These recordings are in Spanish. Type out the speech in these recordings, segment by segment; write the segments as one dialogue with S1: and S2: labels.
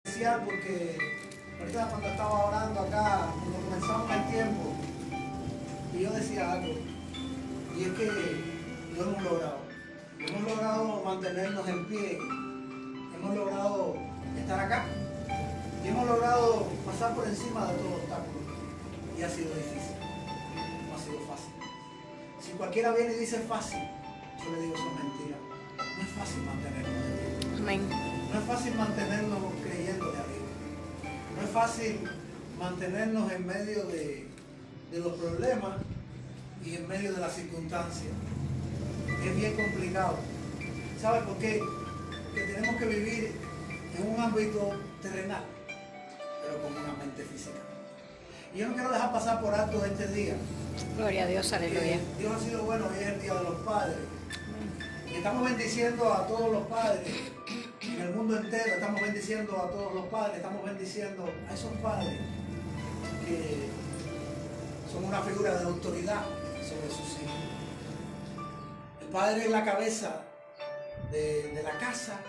S1: Porque ahorita cuando estaba orando acá, cuando comenzamos el tiempo, y yo decía algo, y es que lo hemos logrado mantenernos en pie, hemos logrado estar acá, y hemos logrado pasar por encima de todo obstáculo, y ha sido difícil, no ha sido fácil. Si cualquiera viene y dice fácil, yo le digo eso es mentira, no es fácil mantenernos en pie.
S2: Amén.
S1: No es fácil mantenernos creyendo de arriba. No es fácil mantenernos en medio de los problemas y en medio de las circunstancias. Es bien complicado. ¿Sabe por qué? Porque tenemos que vivir en un ámbito terrenal, pero con una mente física. Y yo no quiero dejar pasar por alto este día.
S2: Gloria a Dios, aleluya.
S1: Dios ha sido bueno, hoy es el Día de los Padres. Y estamos bendiciendo a todos los padres. En el mundo entero estamos bendiciendo a todos los padres, estamos bendiciendo a esos padres que son una figura de autoridad sobre sus hijos. El padre es la cabeza de la casa,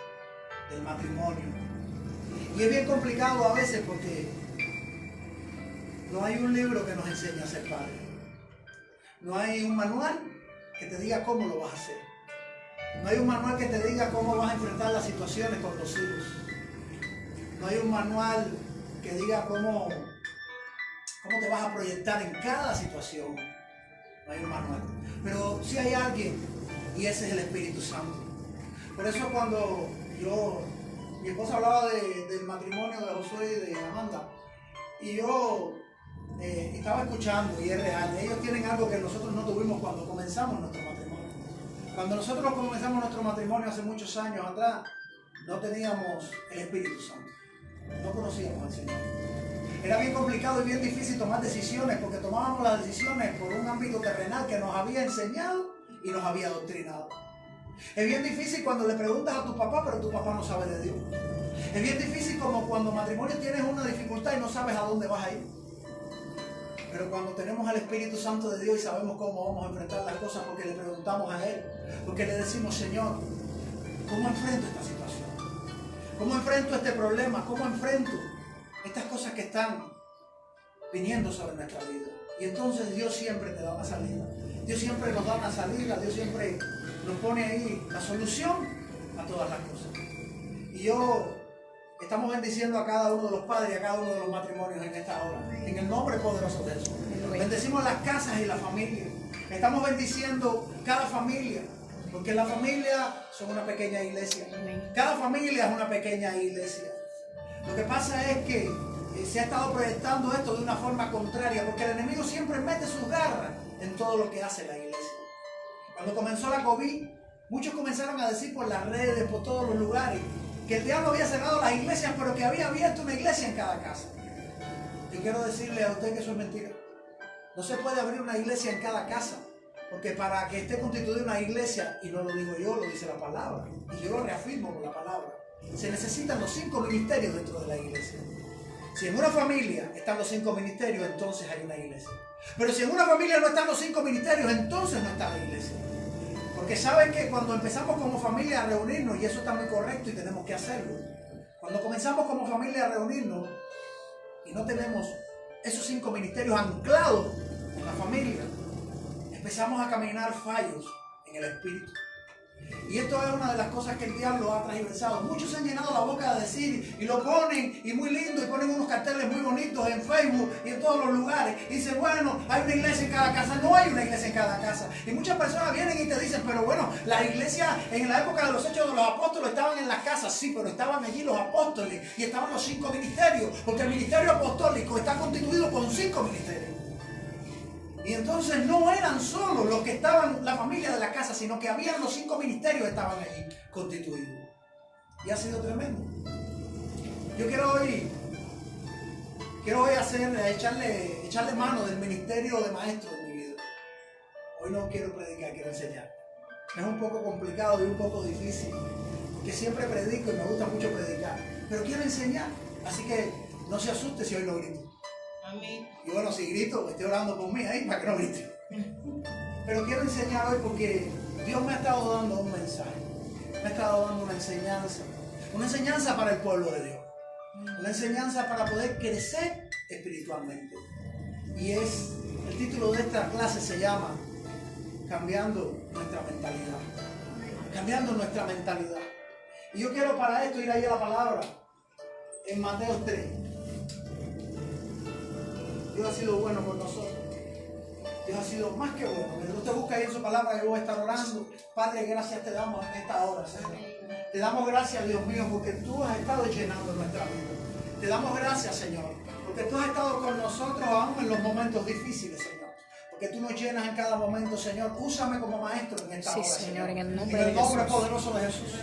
S1: del matrimonio. Y es bien complicado a veces porque no hay un libro que nos enseñe a ser padre. No hay un manual que te diga cómo lo vas a hacer. No hay un manual que te diga cómo vas a enfrentar las situaciones con los hijos. No hay un manual que diga cómo te vas a proyectar en cada situación. No hay un manual. Pero sí hay alguien, y ese es el Espíritu Santo. Por eso cuando mi esposa hablaba del matrimonio de Josué y de Amanda, y yo estaba escuchando, y es real. Ellos tienen algo que nosotros no tuvimos cuando comenzamos nuestro matrimonio. Cuando nosotros comenzamos nuestro matrimonio hace muchos años atrás, no teníamos el Espíritu Santo. No conocíamos al Señor. Era bien complicado y bien difícil tomar decisiones porque tomábamos las decisiones por un ámbito terrenal que nos había enseñado y nos había adoctrinado. Es bien difícil cuando le preguntas a tu papá, pero tu papá no sabe de Dios. Es bien difícil como cuando en matrimonio tienes una dificultad y no sabes a dónde vas a ir. Pero cuando tenemos al Espíritu Santo de Dios y sabemos cómo vamos a enfrentar las cosas porque le preguntamos a Él, porque le decimos, Señor, ¿cómo enfrento esta situación? ¿Cómo enfrento este problema? ¿Cómo enfrento estas cosas que están viniendo sobre nuestra vida? Y entonces Dios siempre te da una salida. Dios siempre nos da una salida, Dios siempre nos pone ahí la solución a todas las cosas. Y estamos bendiciendo a cada uno de los padres y a cada uno de los matrimonios en esta hora, en el nombre poderoso de Jesús. Bendecimos las casas y la familia. Estamos bendiciendo cada familia, porque la familia son una pequeña iglesia. Cada familia es una pequeña iglesia. Lo que pasa es que se ha estado proyectando esto de una forma contraria, porque el enemigo siempre mete sus garras en todo lo que hace la iglesia. Cuando comenzó la COVID, muchos comenzaron a decir por las redes, por todos los lugares, que el diablo había cerrado las iglesias, pero que había abierto una iglesia en cada casa. Yo quiero decirle a usted que eso es mentira. No se puede abrir una iglesia en cada casa, porque para que esté constituida una iglesia, y no lo digo yo, lo dice la palabra, y yo lo reafirmo con la palabra, se necesitan los 5 ministerios dentro de la iglesia. Si en una familia están los 5 ministerios, entonces hay una iglesia. Pero si en una familia no están los 5 ministerios, entonces no está la iglesia. Porque saben que cuando empezamos como familia a reunirnos, y eso está muy correcto y tenemos que hacerlo, cuando comenzamos como familia a reunirnos y no tenemos esos 5 ministerios anclados en la familia, empezamos a caminar fallos en el espíritu. Y esto es una de las cosas que el diablo ha transversado. Muchos se han llenado la boca de decir y lo ponen y muy lindo y ponen unos carteles muy bonitos en Facebook y en todos los lugares. Y dicen, bueno, hay una iglesia en cada casa. No hay una iglesia en cada casa. Y muchas personas vienen y te dicen, pero bueno, la iglesia en la época de los Hechos de los Apóstoles estaban en las casas. Sí, pero estaban allí los apóstoles y estaban los 5 ministerios. Porque el ministerio apostólico está constituido con 5 ministerios. Y entonces no eran solo los que estaban, la familia de la casa, sino que habían los 5 ministerios que estaban allí constituidos. Y ha sido tremendo. Yo quiero hoy echarle mano del ministerio de maestro en mi vida. Hoy no quiero predicar, quiero enseñar. Es un poco complicado y un poco difícil, porque siempre predico y me gusta mucho predicar. Pero quiero enseñar, así que no se asuste si hoy no grito. Amén. Y bueno, si grito, estoy orando por mí ahí para que no grite. Pero quiero enseñar hoy porque Dios me ha estado dando un mensaje. Me ha estado dando una enseñanza para el pueblo de Dios. Una enseñanza para poder crecer espiritualmente. Y el título de esta clase se llama Cambiando nuestra mentalidad. Cambiando nuestra mentalidad. Y yo quiero para esto ir ahí a la palabra en Mateo 3. Dios ha sido bueno por nosotros. Dios ha sido más que bueno. Mientras usted busca ahí en su palabra, yo voy a estar orando. Padre, gracias te damos en esta hora, Señor. Te damos gracias, Dios mío, porque tú has estado llenando nuestra vida. Te damos gracias, Señor, porque tú has estado con nosotros aún en los momentos difíciles, Señor. Porque tú nos llenas en cada momento, Señor. Úsame como maestro en esta hora,
S2: Señor, en el
S1: nombre
S2: de Jesús.
S1: Poderoso de Jesús.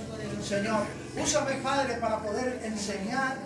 S1: Señor, úsame, Padre, para poder enseñar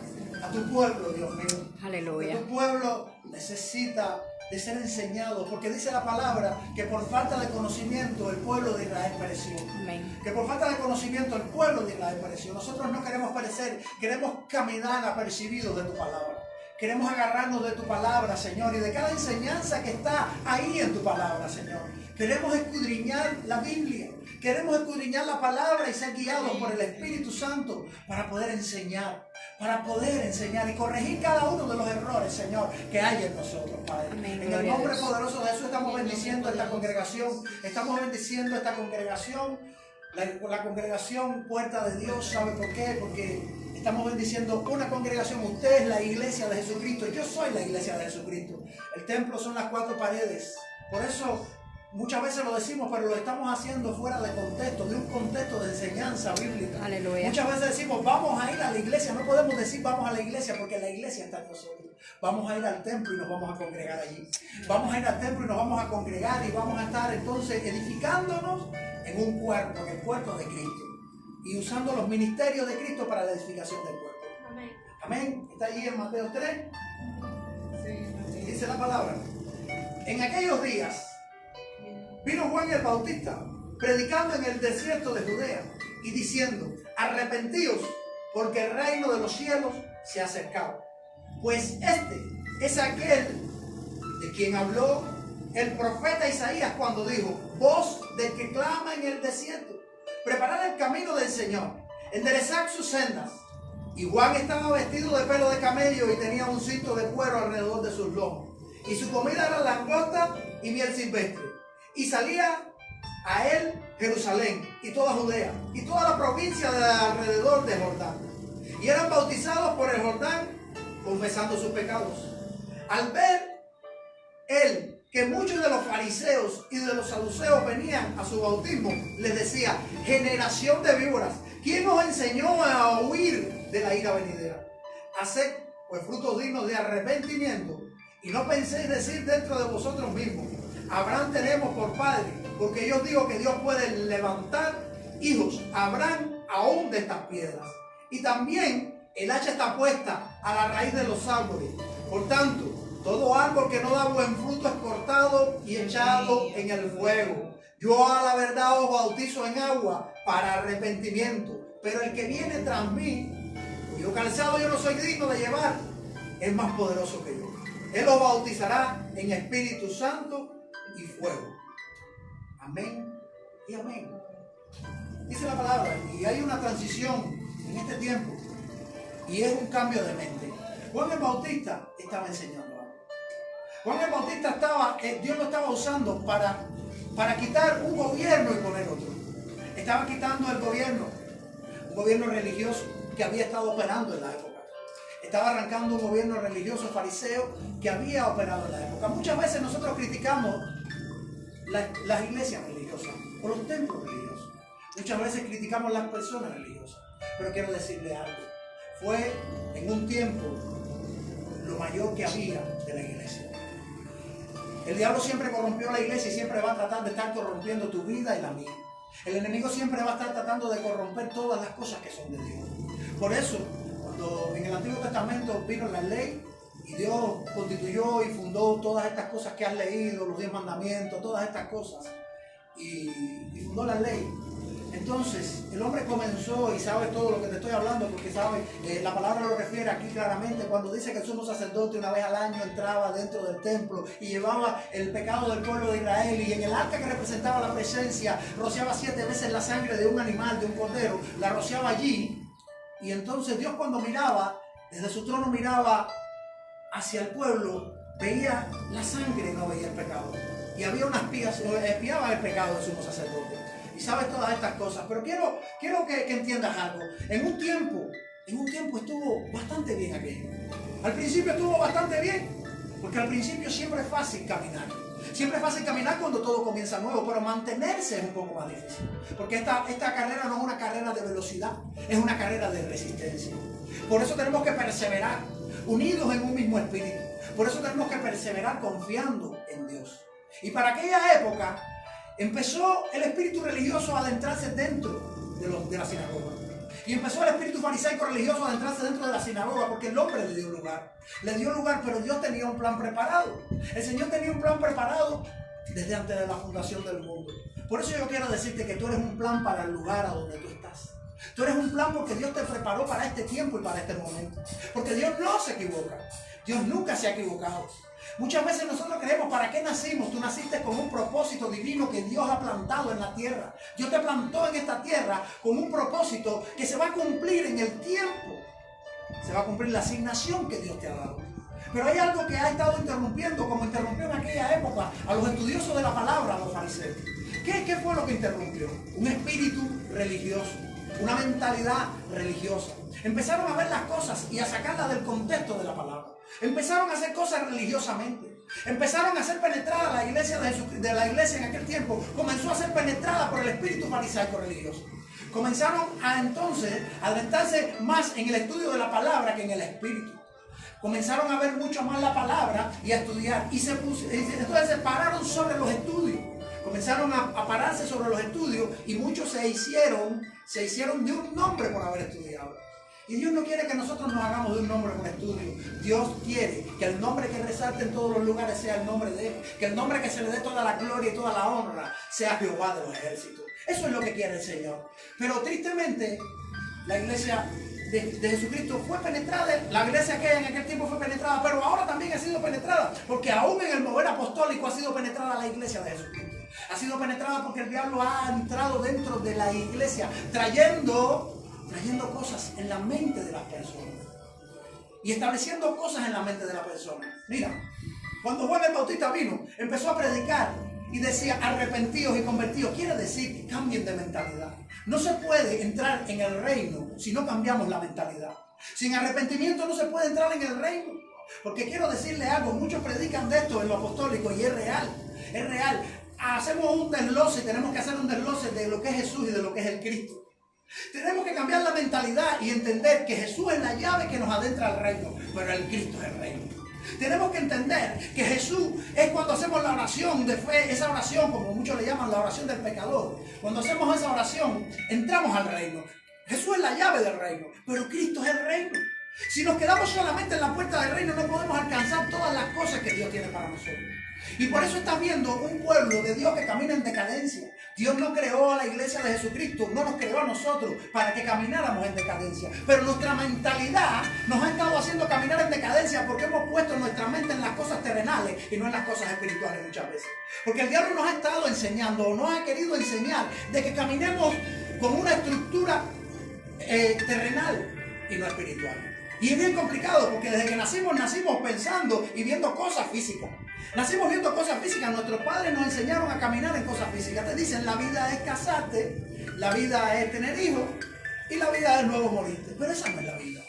S1: a tu pueblo, Dios mío.
S2: Aleluya.
S1: Tu pueblo necesita de ser enseñado, porque dice la palabra que por falta de conocimiento el pueblo de Israel pereció.
S2: Amén.
S1: Que por falta de conocimiento el pueblo de Israel pereció. Nosotros no queremos perecer, queremos caminar apercibidos de tu palabra. Queremos agarrarnos de tu palabra, Señor, y de cada enseñanza que está ahí en tu palabra, Señor. Queremos escudriñar la Biblia. Queremos escudriñar la palabra y ser guiados por el Espíritu Santo para poder enseñar y corregir cada uno de los errores, Señor, que hay en nosotros, Padre.
S2: Amén.
S1: En el nombre poderoso de Jesús estamos bendiciendo esta congregación. Estamos bendiciendo esta congregación. La congregación Puerta de Dios, ¿sabe por qué? Porque estamos bendiciendo una congregación. Usted es la iglesia de Jesucristo. Yo soy la iglesia de Jesucristo. El templo son las 4 paredes. Por eso muchas veces lo decimos, pero lo estamos haciendo fuera de contexto, de un contexto de enseñanza bíblica.
S2: Aleluya.
S1: Muchas veces decimos, vamos a ir a la iglesia. No podemos decir vamos a la iglesia porque la iglesia está en nosotros. Vamos a ir al templo y nos vamos a congregar allí. Vamos a ir al templo y nos vamos a congregar y vamos a estar entonces edificándonos en un cuerpo, en el cuerpo de Cristo. Y usando los ministerios de Cristo para la edificación del cuerpo.
S3: Amén.
S1: Amén. Está allí en Mateo 3. Sí. Y dice la palabra. En aquellos días vino Juan el Bautista predicando en el desierto de Judea y diciendo: arrepentíos, porque el reino de los cielos se ha acercado. Pues este es aquel de quien habló el profeta Isaías cuando dijo: voz del que clama en el desierto, preparad el camino del Señor, enderezad sus sendas. Y Juan estaba vestido de pelo de camello y tenía un cinto de cuero alrededor de sus lomos. Y su comida era langosta y miel silvestre. Y salía a él Jerusalén y toda Judea y toda la provincia de alrededor de Jordán. Y eran bautizados por el Jordán, confesando sus pecados. Al ver él que muchos de los fariseos y de los saduceos venían a su bautismo, les decía: generación de víboras, ¿quién os enseñó a huir de la ira venidera? Haced pues frutos dignos de arrepentimiento, y no penséis decir dentro de vosotros mismos: Abraham tenemos por padre, porque yo digo que Dios puede levantar hijos a Abraham aún de estas piedras. Y también el hacha está puesta a la raíz de los árboles. Por tanto, todo árbol que no da buen fruto es cortado y echado en el fuego. Yo a la verdad os bautizo en agua para arrepentimiento, pero el que viene tras mí, cuyo calzado yo no soy digno de llevar, es más poderoso que yo. Él os bautizará en Espíritu Santo y fuego. Amén y amén. Dice la palabra, y hay una transición en este tiempo, y es un cambio de mente. Juan el Bautista estaba enseñando algo. Juan el Bautista Dios lo estaba usando para quitar un gobierno y poner otro. Estaba quitando el gobierno, un gobierno religioso que había estado operando en la época. Estaba arrancando un gobierno religioso fariseo que había operado en la época. Muchas veces nosotros criticamos las iglesias religiosas o los templos religiosos. Muchas veces criticamos las personas religiosas. Pero quiero decirle algo. Fue en un tiempo lo mayor que había de la iglesia. El diablo siempre corrompió la iglesia y siempre va a tratar de estar corrompiendo tu vida y la mía. El enemigo siempre va a estar tratando de corromper todas las cosas que son de Dios. Por eso, cuando en el Antiguo Testamento vino la ley y Dios constituyó y fundó todas estas cosas que has leído, los 10 mandamientos, todas estas cosas, y fundó la ley. Entonces, el hombre comenzó, y sabe todo lo que te estoy hablando, porque sabe, la palabra lo refiere aquí claramente, cuando dice que el sumo sacerdote una vez al año entraba dentro del templo y llevaba el pecado del pueblo de Israel, y en el arca que representaba la presencia, rociaba 7 veces la sangre de un animal, de un cordero, la rociaba allí, y entonces Dios cuando miraba Desde su trono miraba hacia el pueblo, veía la sangre y no veía el pecado. Y había unas espías, espiaban el pecado del sumo sacerdote. Y sabes todas estas cosas. Pero quiero que entiendas algo. En un tiempo estuvo bastante bien aquello. Al principio estuvo bastante bien. Porque al principio siempre es fácil caminar. Siempre es fácil caminar cuando todo comienza nuevo, pero mantenerse es un poco más difícil. Porque esta carrera no es una carrera de velocidad, es una carrera de resistencia. Por eso tenemos que perseverar, unidos en un mismo espíritu. Por eso tenemos que perseverar confiando en Dios. Y para aquella época empezó el espíritu religioso a adentrarse dentro de la sinagoga. Y empezó el espíritu farisaico religioso a adentrarse dentro de la sinagoga porque el hombre le dio lugar. Le dio lugar, pero Dios tenía un plan preparado. El Señor tenía un plan preparado desde antes de la fundación del mundo. Por eso yo quiero decirte que tú eres un plan para el lugar a donde tú estás. Tú eres un plan porque Dios te preparó para este tiempo y para este momento. Porque Dios no se equivoca. Dios nunca se ha equivocado. Muchas veces nosotros creemos, ¿para qué nacimos? Tú naciste con un propósito divino que Dios ha plantado en la tierra. Dios te plantó en esta tierra con un propósito que se va a cumplir en el tiempo. Se va a cumplir la asignación que Dios te ha dado. Pero hay algo que ha estado interrumpiendo, como interrumpió en aquella época a los estudiosos de la palabra, a los fariseos. ¿Qué fue lo que interrumpió? Un espíritu religioso, una mentalidad religiosa. Empezaron a ver las cosas y a sacarlas del contexto de la palabra. Empezaron a hacer cosas religiosamente. Empezaron a ser penetrada la iglesia de la iglesia en aquel tiempo. Comenzó a ser penetrada por el espíritu farisaico religioso. Comenzaron a entonces a adentrarse más en el estudio de la palabra que en el espíritu. Comenzaron a ver mucho más la palabra y a estudiar. Entonces se pararon sobre los estudios. Comenzaron a pararse sobre los estudios y muchos se hicieron de un nombre por haber estudiado. Y Dios no quiere que nosotros nos hagamos de un nombre por estudio. Dios quiere que el nombre que resalte en todos los lugares sea el nombre de Él. Que el nombre que se le dé toda la gloria y toda la honra sea Jehová de los ejércitos. Eso es lo que quiere el Señor. Pero tristemente, la iglesia de Jesucristo fue penetrada. La iglesia que en aquel tiempo fue penetrada, pero ahora también ha sido penetrada. Porque aún en el mover apostólico ha sido penetrada la iglesia de Jesucristo. Ha sido penetrada porque el diablo ha entrado dentro de la iglesia, trayendo cosas en la mente de las personas y estableciendo cosas en la mente de la persona. Mira, cuando Juan el Bautista vino, empezó a predicar y decía arrepentidos y convertidos. Quiere decir que cambien de mentalidad. No se puede entrar en el reino si no cambiamos la mentalidad. Sin arrepentimiento no se puede entrar en el reino. Porque quiero decirle algo, muchos predican de esto en lo apostólico y es real, es real. Hacemos un desglose, tenemos que hacer un desglose de lo que es Jesús y de lo que es el Cristo. Tenemos que cambiar la mentalidad y entender que Jesús es la llave que nos adentra al reino, pero el Cristo es el reino. Tenemos que entender que Jesús es cuando hacemos la oración de fe, esa oración, como muchos le llaman la oración del pecador. Cuando hacemos esa oración, entramos al reino. Jesús es la llave del reino, pero Cristo es el reino. Si nos quedamos solamente en la puerta del reino, no podemos alcanzar todas las cosas que Dios tiene para nosotros. Y por eso estás viendo un pueblo de Dios que camina en decadencia. Dios no creó a la iglesia de Jesucristo, no nos creó a nosotros para que camináramos en decadencia. Pero nuestra mentalidad nos ha estado haciendo caminar en decadencia porque hemos puesto nuestra mente en las cosas terrenales y no en las cosas espirituales muchas veces. Porque el diablo nos ha estado enseñando o nos ha querido enseñar de que caminemos con una estructura terrenal y no espiritual. Y es bien complicado porque desde que nacimos pensando y viendo cosas físicas. Nacimos viendo cosas físicas. Nuestros padres nos enseñaron a caminar en cosas físicas. Te dicen, la vida es casarte, la vida es tener hijos y la vida es luego morirte. Pero esa no es la vida.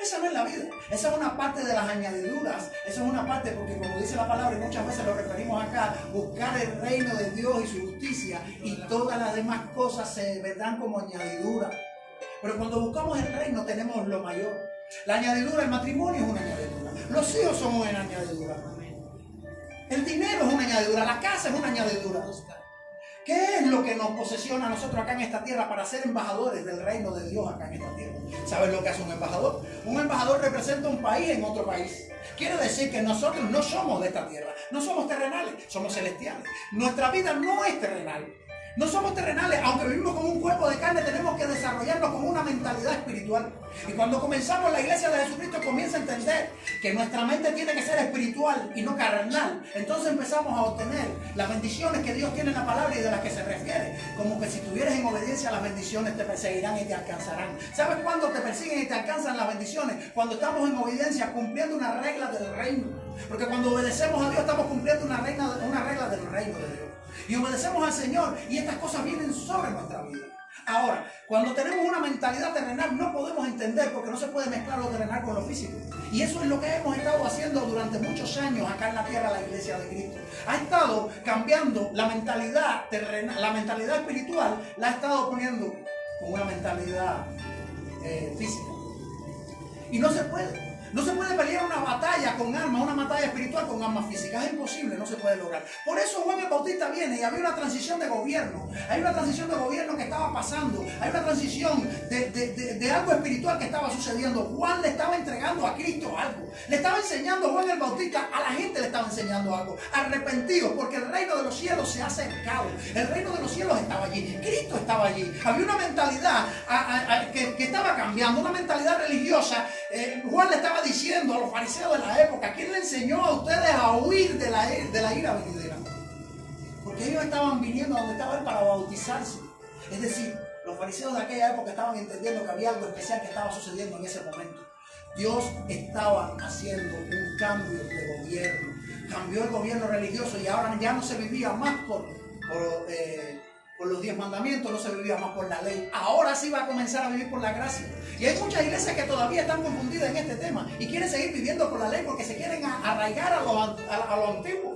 S1: Esa no es la vida. Esa es una parte de las añadiduras. Esa es una parte porque como dice la palabra y muchas veces lo referimos acá, buscar el reino de Dios y su justicia y todas las demás cosas se vendrán como añadidura. Pero cuando buscamos el reino tenemos lo mayor. La añadidura, el matrimonio es una añadidura. Los hijos son una añadidura. El dinero es una añadidura. La casa es una añadidura. ¿Qué es lo que nos posesiona a nosotros acá en esta tierra para ser embajadores del reino de Dios acá en esta tierra? ¿Sabes lo que hace un embajador? Un embajador representa un país en otro país. Quiere decir que nosotros no somos de esta tierra. No somos terrenales, somos celestiales. Nuestra vida no es terrenal. No somos terrenales, aunque vivimos con un cuerpo de carne, tenemos que desarrollarnos con una mentalidad espiritual. Y cuando comenzamos, la iglesia de Jesucristo comienza a entender que nuestra mente tiene que ser espiritual y no carnal, entonces empezamos a obtener las bendiciones que Dios tiene en la palabra y de las que se refiere. Como que si tuvieras en obediencia, las bendiciones te perseguirán y te alcanzarán. ¿Sabes cuándo te persiguen y te alcanzan las bendiciones? Cuando estamos en obediencia, cumpliendo una regla del reino. Porque cuando obedecemos a Dios, estamos cumpliendo una regla del reino de Dios. Y obedecemos al Señor y estas cosas vienen sobre nuestra vida. Ahora, cuando tenemos una mentalidad terrenal, no podemos entender, porque no se puede mezclar lo terrenal con lo físico. Y eso es lo que hemos estado haciendo durante muchos años acá en la tierra, la iglesia de Cristo. Ha estado cambiando la mentalidad terrenal, la mentalidad espiritual, la ha estado poniendo con una mentalidad física. Y no se puede. No se puede pelear una batalla con armas, una batalla espiritual con armas físicas. Es imposible, no se puede lograr. Por eso Juan el Bautista viene y había una transición de gobierno. Hay una transición de gobierno que estaba pasando. Hay una transición de algo espiritual que estaba sucediendo. Juan le estaba entregando a Cristo algo. Le estaba enseñando, Juan el Bautista, a la gente le estaba enseñando algo. Arrepentidos, porque el reino de los cielos se ha acercado. El reino de los cielos estaba allí. Cristo estaba allí. Había una mentalidad que estaba cambiando, una mentalidad religiosa. Juan le estaba diciendo a los fariseos de la época: ¿quién le enseñó a ustedes a huir de la ira venidera? Porque ellos estaban viniendo a donde estaba él para bautizarse. Es decir, los fariseos de aquella época estaban entendiendo que había algo especial que estaba sucediendo en ese momento. Dios estaba haciendo un cambio de gobierno. Cambió el gobierno religioso y ahora ya no se vivía más por los 10 mandamientos, no se vivía más por la ley. Ahora sí va a comenzar a vivir por la gracia. Y hay muchas iglesias que todavía están confundidas en este tema y quieren seguir viviendo por la ley porque se quieren arraigar a lo antiguo.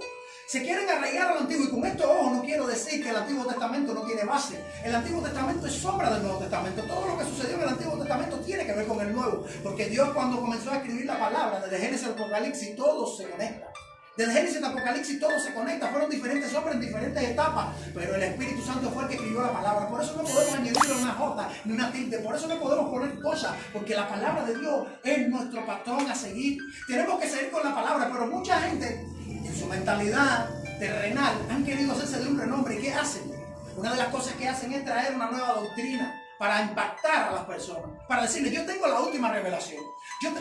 S1: Se quieren arraigar a lo antiguo. Y con esto, ojo, no quiero decir que el Antiguo Testamento no tiene base. El Antiguo Testamento es sombra del Nuevo Testamento. Todo lo que sucedió en el Antiguo Testamento tiene que ver con el Nuevo. Porque Dios, cuando comenzó a escribir la palabra, desde Génesis al Apocalipsis, todo se conecta. Desde Génesis al Apocalipsis todo se conecta. Fueron diferentes hombres en diferentes etapas, pero el Espíritu Santo fue el que escribió la palabra. Por eso no podemos añadirle una jota ni una tilde. Por eso no podemos poner cosas, porque la palabra de Dios es nuestro patrón a seguir. Tenemos que seguir con la palabra, pero mucha gente en su mentalidad terrenal han querido hacerse de un renombre. ¿Y qué hacen? Una de las cosas que hacen es traer una nueva doctrina para impactar a las personas, para decirles: yo tengo la última revelación.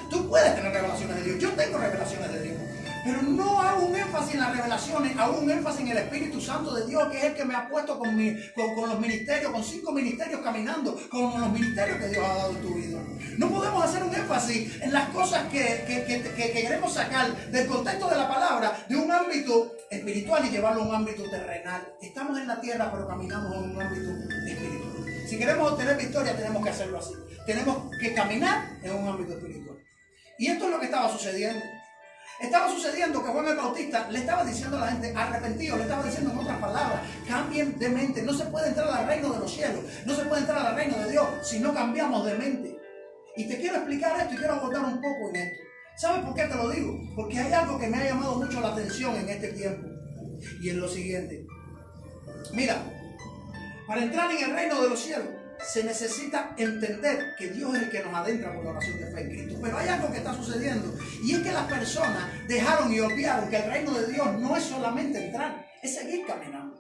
S1: Tú puedes tener revelaciones de Dios, yo tengo revelaciones de Dios. Pero no hago un énfasis en las revelaciones, hago un énfasis en el Espíritu Santo de Dios, que es el que me ha puesto con los ministerios, con 5 ministerios caminando, con los ministerios que Dios ha dado en tu vida. No podemos hacer un énfasis en las cosas que queremos sacar del contexto de la palabra, de un ámbito espiritual y llevarlo a un ámbito terrenal. Estamos en la tierra, pero caminamos en un ámbito espiritual. Si queremos obtener victoria, tenemos que hacerlo así. Tenemos que caminar en un ámbito espiritual. Y esto es lo que estaba sucediendo. Estaba sucediendo que Juan el Bautista le estaba diciendo a la gente: arrepentidos, le estaba diciendo en otras palabras: cambien de mente. No se puede entrar al reino de los cielos, no se puede entrar al reino de Dios si no cambiamos de mente. Y te quiero explicar esto y quiero abordar un poco en esto. ¿Sabes por qué te lo digo? Porque hay algo que me ha llamado mucho la atención en este tiempo, y en lo siguiente. Mira, para entrar en el reino de los cielos se necesita entender que Dios es el que nos adentra por la oración de fe en Cristo. Pero hay algo que está sucediendo, y es que las personas dejaron y obviaron que el reino de Dios no es solamente entrar, es seguir caminando.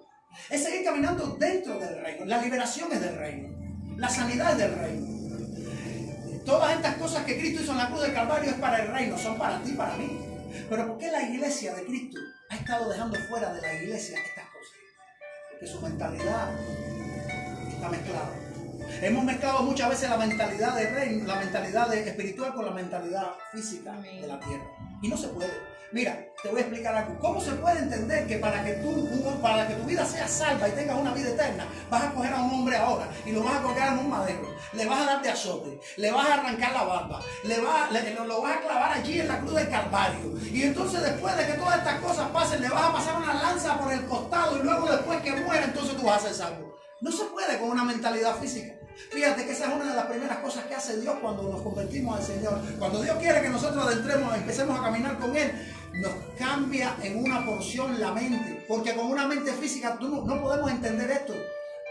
S1: Es seguir caminando dentro del reino. La liberación es del reino. La sanidad es del reino. Todas estas cosas que Cristo hizo en la cruz del Calvario es para el reino, son para ti, para mí. Pero ¿por qué la iglesia de Cristo ha estado dejando fuera de la iglesia estas cosas? Porque su mentalidad está mezclada. Hemos mezclado muchas veces la mentalidad de reino, la mentalidad espiritual con la mentalidad física de la tierra. Y no se puede. Mira, te voy a explicar algo. ¿Cómo se puede entender que para que tu vida sea salva y tengas una vida eterna, vas a coger a un hombre ahora y lo vas a colgar en un madero, le vas a dar de azote, le vas a arrancar la barba, lo vas a clavar allí en la cruz del Calvario, y entonces después de que todas estas cosas pasen, le vas a pasar una lanza por el costado, y luego después que muera, entonces tú vas a ser salvo? No se puede con una mentalidad física. Fíjate que esa es una de las primeras cosas que hace Dios cuando nos convertimos al Señor. Cuando Dios quiere que nosotros adentremos, empecemos a caminar con Él, nos cambia en una porción la mente. Porque con una mente física no podemos entender esto.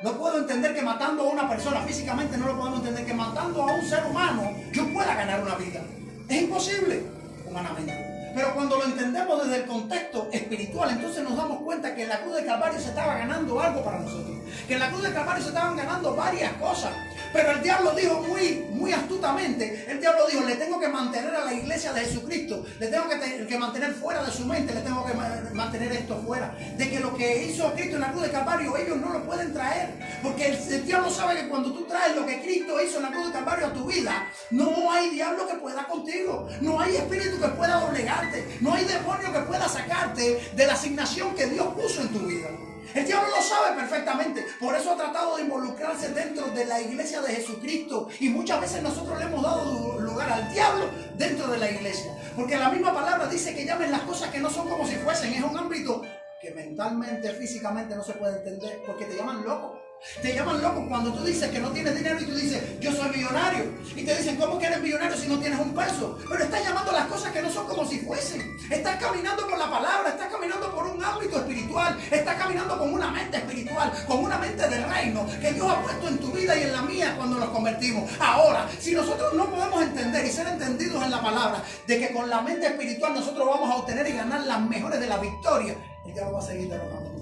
S1: No puedo entender que matando a una persona físicamente, no lo podemos entender que matando a un ser humano yo pueda ganar una vida. Es imposible humanamente. Pero cuando lo entendemos desde el contexto espiritual, entonces nos damos cuenta que en la cruz del Calvario se estaba ganando algo para nosotros. Que en la cruz del Calvario se estaban ganando varias cosas. Pero el diablo dijo muy astutamente, el diablo dijo, le tengo que mantener a la iglesia de Jesucristo, le tengo que mantener fuera de su mente, le tengo que mantener esto fuera, de que lo que hizo Cristo en la cruz de Calvario, ellos no lo pueden traer, porque el diablo sabe que cuando tú traes lo que Cristo hizo en la cruz de Calvario a tu vida, no hay diablo que pueda contigo, no hay espíritu que pueda doblegarte, no hay demonio que pueda sacarte de la asignación que Dios puso en tu vida. El diablo lo sabe perfectamente, por eso ha tratado de involucrarse dentro de la iglesia de Jesucristo, y muchas veces nosotros le hemos dado lugar al diablo dentro de la iglesia, porque la misma palabra dice que llamen las cosas que no son como si fuesen. Es un ámbito que mentalmente, físicamente no se puede entender, porque te llaman loco. Te llaman loco cuando tú dices que no tienes dinero y tú dices, yo soy millonario. Y te dicen, ¿cómo que eres millonario si no tienes un peso? Pero estás llamando las cosas que no son como si fuesen. Estás caminando por la palabra, estás caminando por un ámbito espiritual, estás caminando con una mente espiritual, con una mente del reino que Dios ha puesto en tu vida y en la mía cuando nos convertimos. Ahora, si nosotros no podemos entender y ser entendidos en la palabra de que con la mente espiritual nosotros vamos a obtener y ganar las mejores de la victoria, el diablo va a seguir derrotando.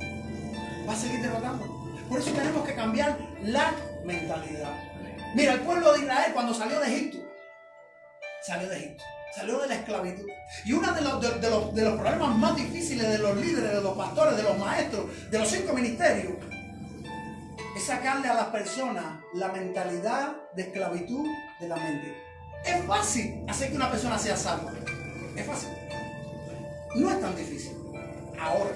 S1: Va a seguir derrotando. Por eso tenemos que cambiar la mentalidad. Mira, el pueblo de Israel cuando salió de Egipto, salió de la esclavitud. Y uno de los problemas más difíciles de los líderes, de los pastores, de los maestros, de los 5 ministerios, es sacarle a las personas la mentalidad de esclavitud de la mente. Es fácil hacer que una persona sea salva. Es fácil. No es tan difícil. Ahora,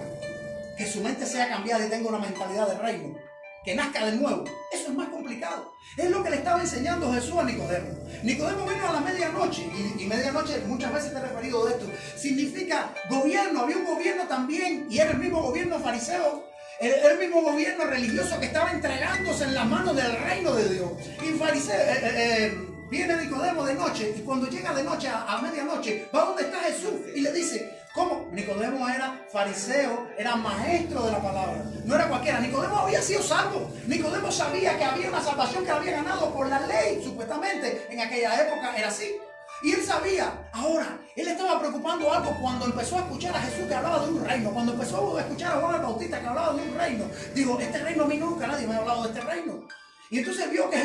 S1: que su mente sea cambiada y tenga una mentalidad de reino, que nazca de nuevo, eso es más complicado. Es lo que le estaba enseñando Jesús a Nicodemo. Nicodemo vino a la medianoche, y medianoche, muchas veces te he referido de esto, significa gobierno. Había un gobierno también, y era el mismo gobierno fariseo, era el mismo gobierno religioso que estaba entregándose en las manos del reino de Dios. Y fariseo, viene Nicodemo de noche, y cuando llega de noche a medianoche, va donde está Jesús y le dice, ¿cómo? Nicodemo era fariseo, era maestro de la palabra, no era cualquiera. Nicodemo había sido salvo. Nicodemo sabía que había una salvación que había ganado por la ley, supuestamente en aquella época era así. Y él sabía. Ahora, él estaba preocupando algo cuando empezó a escuchar a Jesús que hablaba de un reino, cuando empezó a escuchar a Juan el Bautista que hablaba de un reino. Digo, este reino a mí nunca nadie me ha hablado de este reino. Y entonces vio que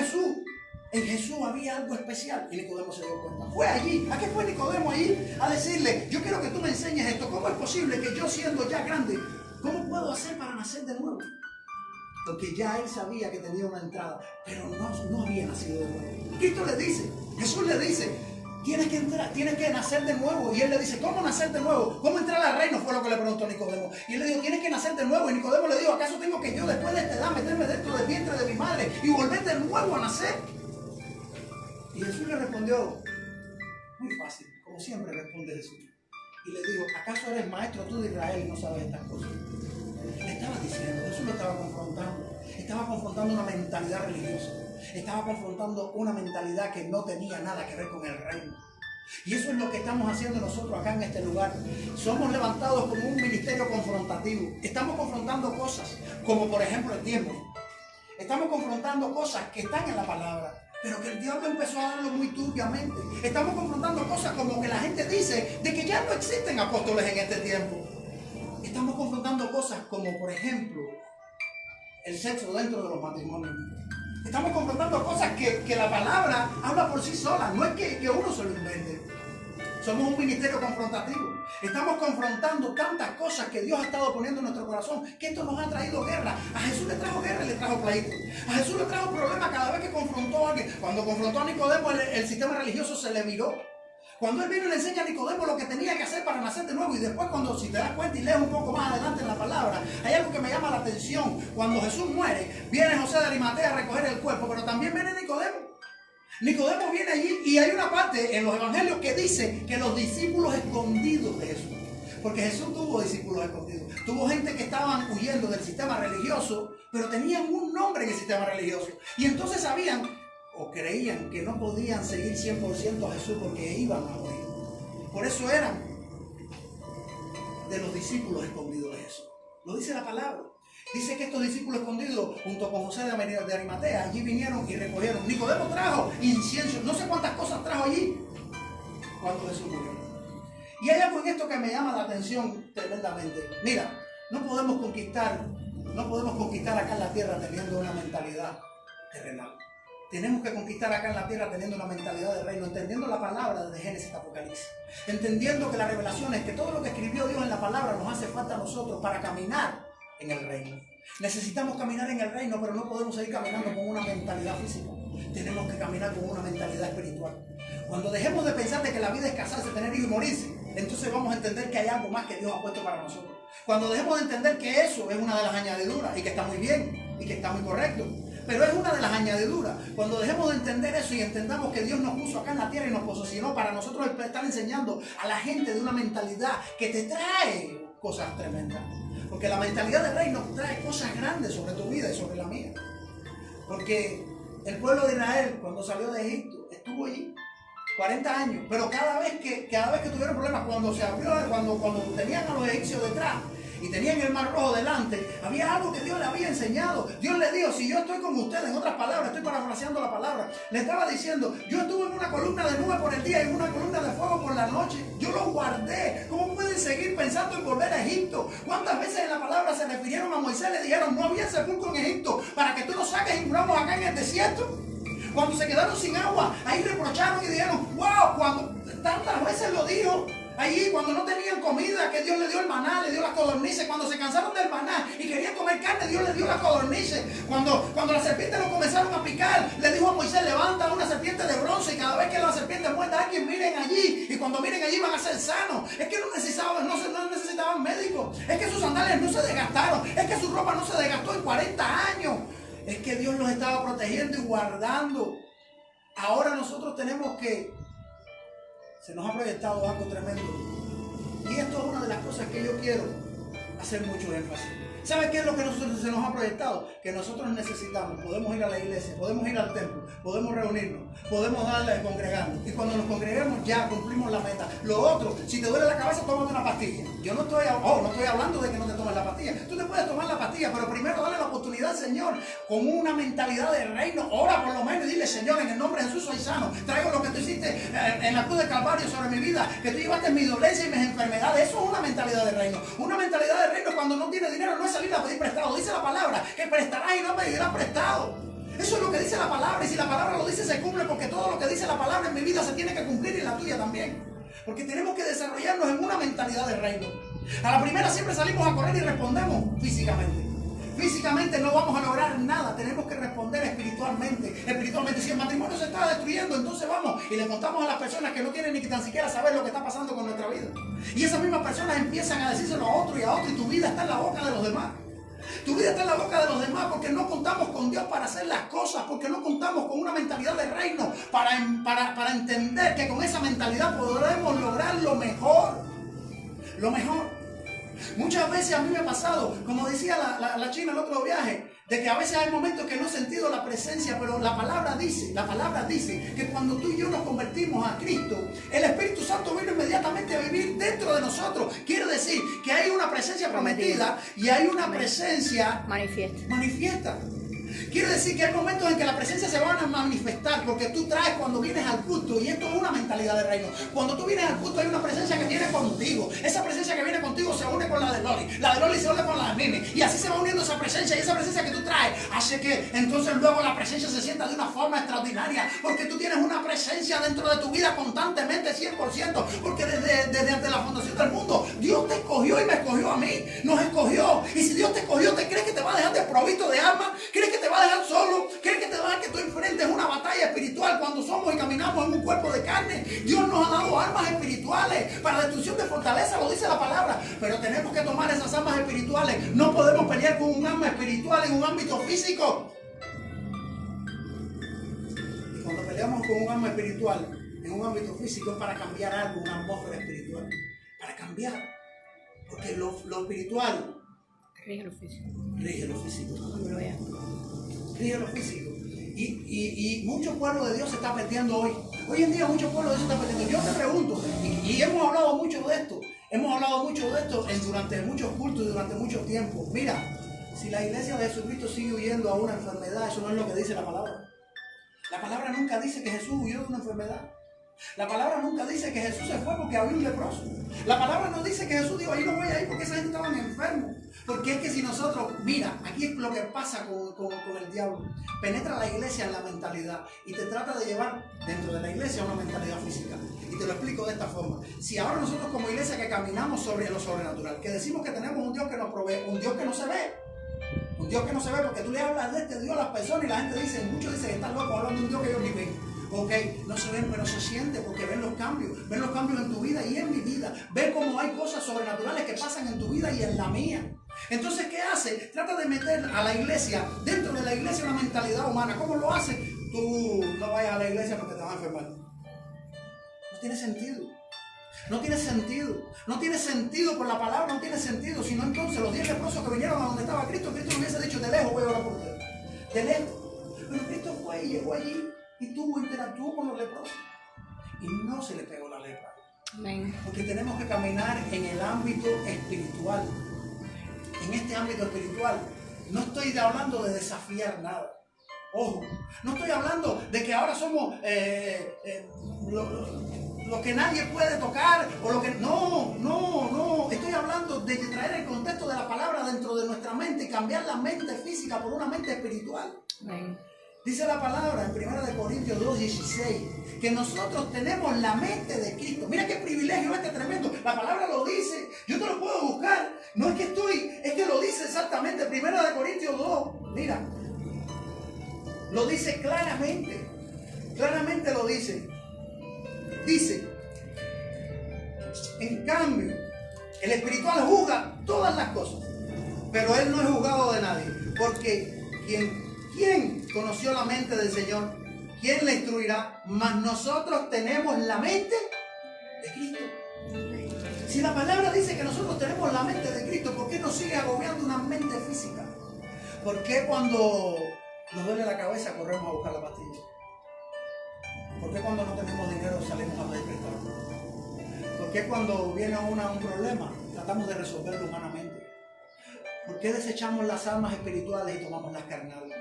S1: en Jesús había algo especial, y Nicodemo se dio cuenta. Fue allí. ¿A qué fue Nicodemo allí? A decirle, yo quiero que tú me enseñes esto. ¿Cómo es posible que yo siendo ya grande, cómo puedo hacer para nacer de nuevo? Porque ya él sabía que tenía una entrada, pero no había nacido de nuevo. Cristo le dice, Jesús le dice, tienes que entrar, tienes que nacer de nuevo. Y él le dice, ¿cómo nacer de nuevo? ¿Cómo entrar al reino? Fue lo que le preguntó Nicodemo. Y él le dijo, tienes que nacer de nuevo. Y Nicodemo le dijo, ¿acaso tengo que yo después de esta edad meterme dentro del vientre de mi madre y volver de nuevo a nacer? Y Jesús le respondió, muy fácil, como siempre responde Jesús. Y le dijo, ¿acaso eres maestro tú de Israel y no sabes estas cosas? Le estaba diciendo, Jesús lo estaba confrontando una mentalidad religiosa. Estaba confrontando una mentalidad que no tenía nada que ver con el reino. Y eso es lo que estamos haciendo nosotros acá en este lugar. Somos levantados como un ministerio confrontativo. Estamos confrontando cosas, como por ejemplo el tiempo. Estamos confrontando cosas que están en la palabra, pero que el diablo empezó a darlo muy turbiamente. Estamos confrontando cosas como que la gente dice de que ya no existen apóstoles en este tiempo. Estamos confrontando cosas como, por ejemplo, el sexo dentro de los matrimonios. Estamos confrontando cosas que la palabra habla por sí sola. No es que uno se lo invente. Somos un ministerio confrontativo. Estamos confrontando tantas cosas que Dios ha estado poniendo en nuestro corazón, que esto nos ha traído guerra. A Jesús le trajo guerra y le trajo pleito. A Jesús le trajo problemas cada vez que confrontó a alguien. Cuando confrontó a Nicodemo, el sistema religioso se le viró. Cuando él vino y le enseña a Nicodemo lo que tenía que hacer para nacer de nuevo, y después cuando, si te das cuenta y lees un poco más adelante en la palabra, hay algo que me llama la atención. Cuando Jesús muere, viene José de Arimatea a recoger el cuerpo, pero también viene Nicodemo. Nicodemo viene allí, y hay una parte en los evangelios que dice que los discípulos escondidos de Jesús, porque Jesús tuvo discípulos escondidos, tuvo gente que estaban huyendo del sistema religioso, pero tenían un nombre en el sistema religioso, y entonces sabían o creían que no podían seguir 100% a Jesús porque iban a morir. Por eso eran de los discípulos escondidos de Jesús. Lo dice la palabra. Dice que estos discípulos escondidos, junto con José de Arimatea, allí vinieron y recogieron. Nicodemo trajo incienso, no sé cuántas cosas trajo allí cuando Jesús murió. Y hay algo en esto que me llama la atención tremendamente. Mira, no podemos conquistar acá en la tierra teniendo una mentalidad terrenal. tenemos que conquistar acá en la tierra teniendo una mentalidad de reino, entendiendo la palabra desde Génesis a Apocalipsis, entendiendo que las revelaciones, que todo lo que escribió Dios en la palabra nos hace falta a nosotros para caminar en el reino. Necesitamos caminar en el reino, pero no podemos seguir caminando con una mentalidad física. Tenemos que caminar con una mentalidad espiritual. Cuando dejemos de pensar de que la vida es casarse, tener hijos y morirse, entonces vamos a entender que hay algo más que Dios ha puesto para nosotros. Cuando dejemos de entender que eso es una de las añadiduras y que está muy bien y que está muy correcto, pero es una de las añadiduras. Cuando dejemos de entender eso y entendamos que Dios nos puso acá en la tierra y nos posicionó para nosotros estar enseñando a la gente de una mentalidad que te trae cosas tremendas. Porque la mentalidad del reino trae cosas grandes sobre tu vida y sobre la mía. Porque el pueblo de Israel, cuando salió de Egipto, estuvo allí 40 años. Pero cada vez que tuvieron problemas, cuando se abrió, cuando tenían a los egipcios detrás y tenían el mar rojo delante, había algo que Dios le había enseñado. Dios le dijo, si yo estoy con ustedes, en otras palabras, estoy parafraseando la palabra, le estaba diciendo, yo estuve en una columna de nube por el día y en una columna de fuego por la noche. Yo los guardé. ¿Cómo pueden seguir pensando en volver a Egipto? ¿Cuántas veces en la palabra se refirieron a Moisés? Le dijeron, no había sepulcro en Egipto para que tú nos saques y muramos acá en el desierto. Cuando se quedaron sin agua, ahí reprocharon y dijeron, wow, cuando tantas veces lo dijo. Allí cuando no tenían comida, que Dios le dio el maná, le dio las codornices. Cuando se cansaron del maná y querían comer carne, Dios les dio las codornices. Cuando las serpientes lo comenzaron a picar, le dijo a Moisés, levanta una serpiente de bronce y cada vez que la serpiente muerda a alguien, miren allí. Y cuando miren allí van a ser sanos. Es que no necesitaban médicos. Es que sus sandalias no se desgastaron. Es que su ropa no se desgastó en 40 años. Es que Dios los estaba protegiendo y guardando. Ahora nosotros tenemos que... Se nos ha proyectado algo tremendo. Y esto es una de las cosas que yo quiero hacer mucho énfasis. ¿Sabe qué es lo que se nos ha proyectado? Que nosotros necesitamos, podemos ir a la iglesia, podemos ir al templo, podemos reunirnos, podemos congregarnos. Y cuando nos congreguemos ya cumplimos la meta. Lo otro, si te duele la cabeza, tómate una pastilla. Yo no estoy hablando de que no te tomes la pastilla. Tú te puedes tomar la pastilla, pero primero dale la oportunidad al Señor con una mentalidad de reino. Ora por lo menos y dile, Señor, en el nombre de Jesús soy sano. Traigo lo que tú hiciste en la cruz del Calvario sobre mi vida, que tú llevaste mi dolencia y mis enfermedades. Eso es una mentalidad de reino. Una mentalidad de reino cuando no tiene dinero no es salir a pedir prestado. Dice la palabra que prestarás y no pedirás prestado. Eso es lo que dice la palabra, y si la palabra lo dice se cumple, porque todo lo que dice la palabra en mi vida se tiene que cumplir y en la tuya también. Porque tenemos que desarrollarnos en una mentalidad de reino. A la primera siempre salimos a correr y respondemos físicamente. Físicamente no vamos a lograr nada, tenemos que responder espiritualmente. Espiritualmente, si el matrimonio se está destruyendo, entonces vamos y le contamos a las personas que no tienen ni tan siquiera saber lo que está pasando con nuestra vida. Y esas mismas personas empiezan a decírselo a otro y a otro, y tu vida está en la boca de los demás. Tu vida está en la boca de los demás porque no contamos con Dios para hacer las cosas, porque no contamos con una mentalidad de reino para entender que con esa mentalidad podremos lograr lo mejor. Lo mejor. Muchas veces a mí me ha pasado, como decía la China el otro viaje, de que a veces hay momentos que no he sentido la presencia, pero la palabra dice que cuando tú y yo nos convertimos a Cristo, el Espíritu Santo vino inmediatamente a vivir dentro de nosotros. Quiere decir que hay una presencia prometida y hay una presencia manifiesta. Quiere decir que hay momentos en que la presencia se van a manifestar porque tú traes cuando vienes al culto, y esto es una mentalidad de reino. Cuando tú vienes al culto hay una presencia que viene contigo. Esa presencia que viene contigo se une con la de Loli. La de Loli se une con la de Mimi. Y así se va uniendo esa presencia, y esa presencia que tú traes hace que entonces luego la presencia se sienta de una forma extraordinaria. Porque tú tienes una presencia dentro de tu vida constantemente, 100%. Porque desde la fundación del mundo, Dios te escogió y me escogió a mí. Nos escogió. Y si Dios te escogió, ¿te crees que te va a dejar desprovisto de alma? ¿Crees que te va a dejar solo? ¿Crees que te va a dejar que tú enfrentes una batalla espiritual cuando somos y caminamos en un cuerpo de carne? Dios nos ha dado armas espirituales para destrucción de fortaleza, lo dice la palabra. Pero tenemos que tomar esas armas espirituales. No podemos pelear con un arma espiritual en un ámbito físico. Y cuando peleamos con un arma espiritual en un ámbito físico es para cambiar algo, una atmósfera espiritual. Para cambiar. Porque lo espiritual
S2: rige lo físico.
S1: Rige lo físico.
S2: Gloria.
S1: Rige lo físico. Y mucho pueblo de Dios se está perdiendo hoy. Hoy en día mucho pueblo de Dios se está perdiendo. Yo te pregunto, y hemos hablado mucho de esto. Hemos hablado mucho de esto durante muchos cultos y durante mucho tiempo. Mira, si la iglesia de Jesucristo sigue huyendo a una enfermedad, eso no es lo que dice la palabra. La palabra nunca dice que Jesús huyó de una enfermedad. La palabra nunca dice que Jesús se fue porque había un leproso. La palabra no dice que Jesús dijo, ahí no voy a ir porque esa gente estaban enfermos. Porque es que si nosotros, mira, aquí es lo que pasa con el diablo. Penetra la iglesia en la mentalidad y te trata de llevar dentro de la iglesia una mentalidad física. Y te lo explico de esta forma. Si ahora nosotros como iglesia que caminamos sobre lo sobrenatural, que decimos que tenemos un Dios que nos provee, un Dios que no se ve. Un Dios que no se ve, porque tú le hablas de este Dios a las personas y la gente dice, muchos dicen que están locos hablando de un Dios que ellos ni ven. Ok, no se ven, pero se siente porque ven los cambios en tu vida y en mi vida. Ven cómo hay cosas sobrenaturales que pasan en tu vida y en la mía. Entonces, ¿qué hace? Trata de meter a la iglesia, dentro de la iglesia, una mentalidad humana. ¿Cómo lo hace? Tú no vayas a la iglesia porque te vas a enfermar. No tiene sentido. No tiene sentido. No tiene sentido por la palabra, no tiene sentido. Sino entonces los 10 leprosos que vinieron a donde estaba Cristo, Cristo le hubiese dicho, de lejos voy a orar por usted. De lejos. Pero Cristo fue y llegó allí y interactuó con los leprosos. Y no se le pegó la lepra.
S2: Amén.
S1: Porque tenemos que caminar en el ámbito espiritual. En este ámbito espiritual no estoy hablando de desafiar nada. Ojo, no estoy hablando de que ahora somos lo que nadie puede tocar o lo que... No. Estoy hablando de traer el contexto de la palabra dentro de nuestra mente y cambiar la mente física por una mente espiritual.
S2: Amén.
S1: Dice la palabra en 1 Corintios 2:16 que nosotros tenemos la mente de Cristo. Mira qué privilegio este tremendo. La palabra lo dice. Yo te lo puedo buscar. No es que es que lo dice exactamente. 1 Corintios 2. Mira. Lo dice claramente. Claramente lo dice. Dice. En cambio, el espiritual juzga todas las cosas. Pero él no es juzgado de nadie. Porque ¿Quién conoció la mente del Señor? ¿Quién le instruirá? Mas nosotros tenemos la mente de Cristo. Si la palabra dice que nosotros tenemos la mente de Cristo, ¿por qué nos sigue agobiando una mente física? ¿Por qué cuando nos duele la cabeza corremos a buscar la pastilla? ¿Por qué cuando no tenemos dinero salimos a pedir prestado? ¿Por qué cuando viene un problema tratamos de resolverlo humanamente? ¿Por qué desechamos las armas espirituales y tomamos las carnales?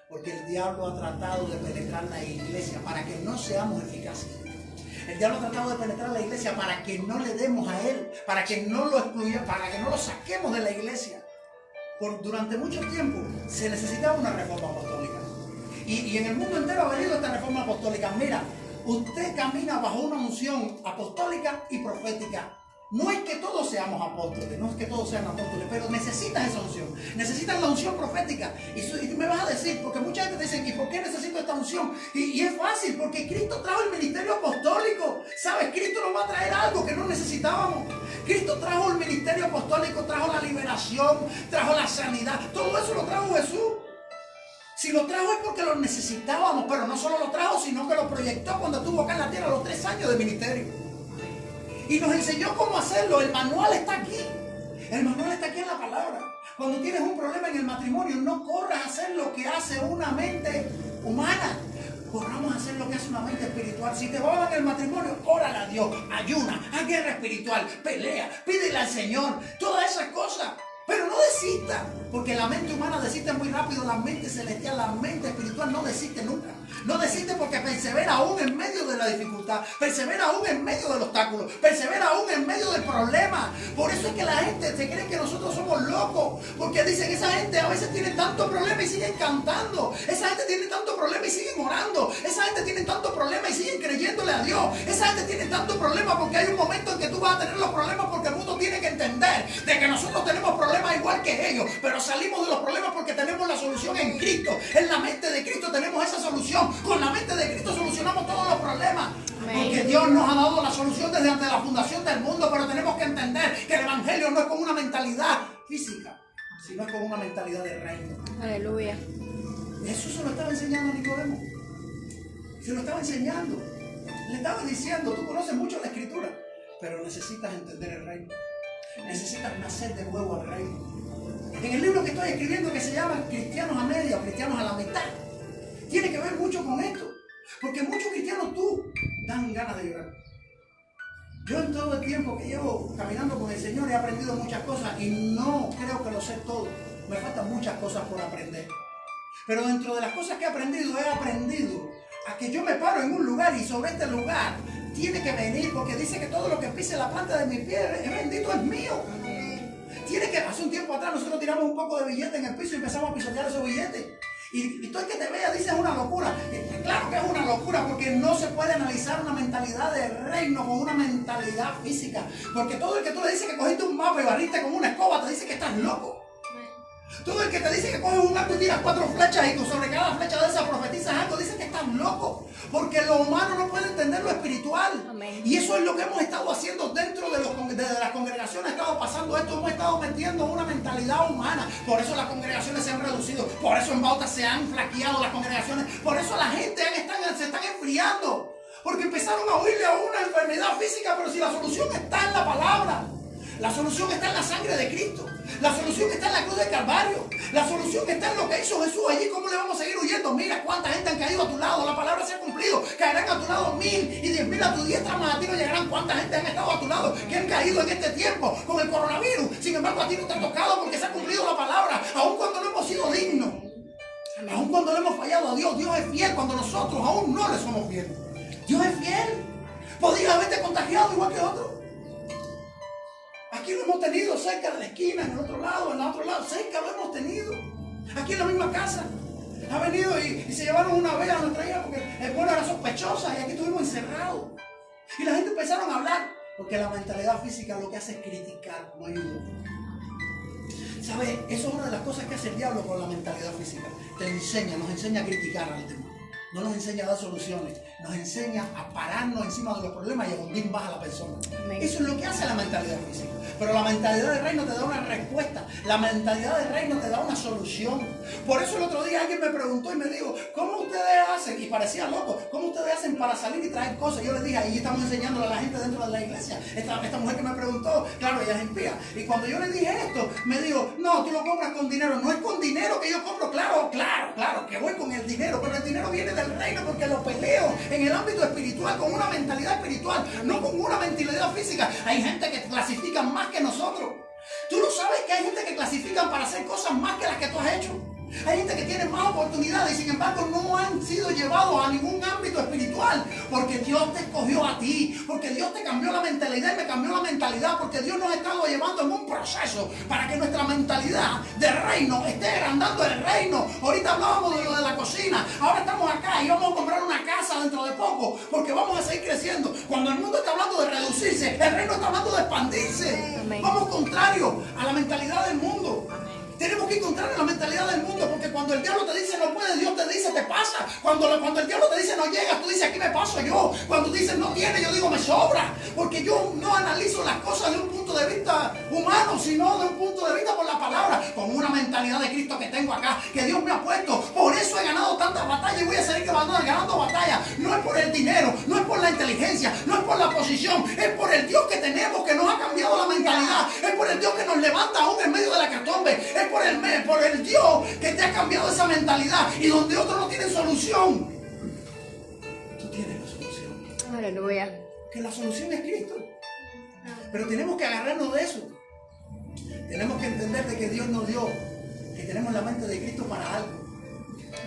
S1: Porque el diablo ha tratado de penetrar la iglesia para que no seamos eficaces. El diablo ha tratado de penetrar la iglesia para que no le demos a él, para que no lo excluyamos, para que no lo saquemos de la iglesia. Durante mucho tiempo se necesitaba una reforma apostólica. Y en el mundo entero ha venido esta reforma apostólica. Mira, usted camina bajo una unción apostólica y profética. No es que todos seamos apóstoles, no es que todos sean apóstoles, pero necesitas esa unción. Necesitas la unción profética. Y tú me vas a decir, porque mucha gente dice, ¿y por qué necesito esta unción? Y es fácil, porque Cristo trajo el ministerio apostólico. ¿Sabes? Cristo nos va a traer algo que no necesitábamos. Cristo trajo el ministerio apostólico, trajo la liberación, trajo la sanidad. Todo eso lo trajo Jesús. Si lo trajo es porque lo necesitábamos, pero no solo lo trajo, sino que lo proyectó cuando estuvo acá en la tierra los 3 años de ministerio. Y nos enseñó cómo hacerlo. El manual está aquí. El manual está aquí en la palabra. Cuando tienes un problema en el matrimonio, no corras a hacer lo que hace una mente humana. Corramos a hacer lo que hace una mente espiritual. Si te va en el matrimonio, órale a Dios, ayuna, haz guerra espiritual, pelea, pídele al Señor, todas esas cosas. Pero no desista, porque la mente humana desiste muy rápido, la mente celestial, la mente espiritual no desiste nunca. No desiste porque persevera aún en medio de la dificultad, persevera aún en medio del obstáculo, persevera aún en medio del problema. Por eso es que la gente se cree que nosotros somos locos, porque dicen esa gente a veces tiene tanto problema y siguen cantando, esa gente tiene tanto problema y siguen orando, esa gente tiene tanto problema y siguen creyéndole a Dios, esa gente tiene tanto problema porque hay un momento en que tú vas a tener los problemas porque el mundo tiene que entender de que nosotros tenemos problemas igual que ellos, pero salimos de los problemas porque tenemos la solución en Cristo. En la mente de Cristo tenemos esa solución. Con la mente de Cristo solucionamos todos los problemas. Porque Dios nos ha dado la solución desde antes de la fundación del mundo, pero tenemos que entender que el evangelio no es con una mentalidad física, sino es con una mentalidad de reino.
S2: Aleluya.
S1: Eso se lo estaba enseñando a Nicodemo. Se lo estaba enseñando. Le estaba diciendo, tú conoces mucho la escritura, pero necesitas entender el reino. Necesitas nacer de nuevo al reino. En el libro que estoy escribiendo, que se llama Cristianos a Media o Cristianos a la Mitad, tiene que ver mucho con esto. Porque muchos cristianos dan ganas de llorar. Yo en todo el tiempo que llevo caminando con el Señor he aprendido muchas cosas y no creo que lo sé todo. Me faltan muchas cosas por aprender. Pero dentro de las cosas que he aprendido a que yo me paro en un lugar y sobre este lugar tiene que venir, porque dice que todo lo que pise la planta de mi pie es bendito, es mío. Tiene que, hace un tiempo atrás nosotros tiramos un poco de billete en el piso y empezamos a pisotear esos billetes. Y todo el que te vea dice es una locura. Claro que es una locura, porque no se puede analizar una mentalidad de reino con una mentalidad física. Porque todo el que tú le dices que cogiste un mapa y barriste con una escoba te dice que estás loco. Todo el que te dice que coges un arco y tiras 4 flechas y sobre cada flecha de esas profetizas algo, dice que estás loco. Porque lo humano no puede entender lo espiritual.
S2: Amén.
S1: Y eso es lo que hemos estado haciendo dentro de las congregaciones. Ha estado pasando esto, hemos estado metiendo una mentalidad humana. Por eso las congregaciones se han reducido. Por eso en Bauta se han flaqueado las congregaciones. Por eso la gente se están enfriando. Porque empezaron a huirle a una enfermedad física. Pero si la solución está en la palabra. La solución está en la sangre de Cristo. La solución está en la cruz del Calvario. La solución está en lo que hizo Jesús allí. ¿Cómo le vamos a seguir huyendo? Mira cuánta gente han caído a tu lado. La palabra se ha cumplido. Caerán a tu lado 1000 y 10.000 a tu diestra, más a ti no llegarán. ¿Cuánta gente han estado a tu lado que han caído en este tiempo con el coronavirus? Sin embargo, a ti no te ha tocado porque se ha cumplido la palabra. Aun cuando no hemos sido dignos. Aun cuando le hemos fallado a Dios. Dios es fiel cuando nosotros aún no le somos fieles. Dios es fiel. Podría haberte contagiado igual que otro. Aquí lo hemos tenido cerca de la esquina, en el otro lado, cerca lo hemos tenido. Aquí en la misma casa. Ha venido y se llevaron una vez a nuestra hija porque el pueblo era sospechosa y aquí estuvimos encerrados. Y la gente empezaron a hablar. Porque la mentalidad física lo que hace es criticar, no ayuda. ¿Sabes? Eso es una de las cosas que hace el diablo con la mentalidad física. Nos enseña a criticar al demás. No nos enseña a dar soluciones, nos enseña a pararnos encima de los problemas y a hundir más a la persona. Amén. Eso es lo que hace la mentalidad física. Pero la mentalidad del reino te da una respuesta. La mentalidad del reino te da una solución. Por eso el otro día alguien me preguntó y me dijo, ¿cómo ustedes hacen? Y parecía loco, ¿cómo ustedes hacen para salir y traer cosas? Yo les dije, ahí estamos enseñándole a la gente dentro de la iglesia. Esta mujer que me preguntó, claro, ella es impía. Y cuando yo le dije esto, me dijo, no, tú lo compras con dinero. No es con dinero que yo compro, claro, que voy con el dinero. Pero el dinero viene del reino porque lo peleo en el ámbito espiritual, con una mentalidad espiritual, no con una mentalidad física. Hay gente que clasifica más que nosotros. Tú no sabes que hay gente que clasifican para hacer cosas más que las que tú has hecho. Hay gente que tiene más oportunidades y sin embargo no han sido llevados a ningún ámbito espiritual. Porque Dios te escogió a ti. Porque Dios te cambió la mentalidad y me cambió la mentalidad. Porque Dios nos ha estado llevando en un proceso para que nuestra mentalidad de reino esté agrandando el reino. Ahorita hablábamos de lo de la cocina. Ahora estamos acá y vamos a comprar una casa dentro de poco. Porque vamos a seguir creciendo. Cuando el mundo está hablando de reducirse, el reino está hablando de expandirse. Amén. Vamos contrario a la mentalidad del mundo. Amén. Tenemos que encontrar la mentalidad del mundo, porque cuando el diablo te dice no puedes, Dios te dice te pasa. Cuando el diablo te dice no llegas, tú dices aquí me paso yo. Cuando dices no tienes, yo digo me sobra. Porque yo no analizo las cosas de un punto de vista humano, sino de un punto de vista por la palabra, con una mentalidad de Cristo que tengo acá, que Dios me ha puesto. Por eso he ganado tantas batallas y voy a seguir ganando batallas. No es por el dinero, no es por la inteligencia, no es por la posición, es por el Dios que tenemos, que nos ha cambiado la mentalidad. Es por el Dios que nos levanta aún en medio de la catombe. Es por el Dios que te ha cambiado esa mentalidad. Y donde otros no tienen solución, tú tienes la solución.
S2: Aleluya.
S1: Que la solución es Cristo. Pero tenemos que agarrarnos de eso. Tenemos que entender de que Dios nos dio, que tenemos la mente de Cristo para algo.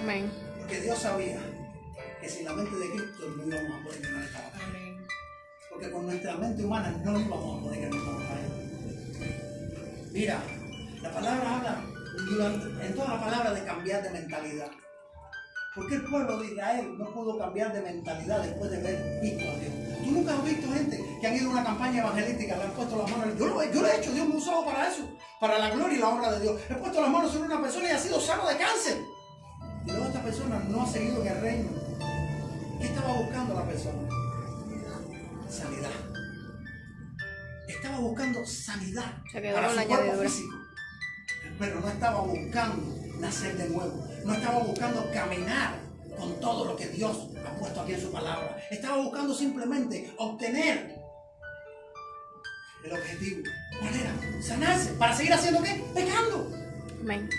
S2: Amén.
S1: Porque Dios sabía que sin la mente de Cristo no íbamos a poder ganar esta batalla. Porque con nuestra mente humana no íbamos a poder ganar esta batalla. Mira, la palabra habla en toda la palabra de cambiar de mentalidad. ¿Por qué el pueblo de Israel no pudo cambiar de mentalidad después de haber visto a Dios? ¿Tú nunca has visto gente que han ido a una campaña evangelística, le han puesto las manos? Yo lo he hecho, Dios me ha usado para eso, para la gloria y la honra de Dios. He puesto las manos sobre una persona y ha sido sano de cáncer. Y luego esta persona no ha seguido en el reino. ¿Qué estaba buscando la persona? Sanidad. Estaba buscando sanidad para su cuerpo físico. Pero no estaba buscando nacer de nuevo. No estaba buscando caminar con todo lo que Dios ha puesto aquí en su palabra. Estaba buscando simplemente obtener el objetivo. ¿Cuál era? Sanarse. ¿Para seguir haciendo qué? Pecando.
S2: Amén.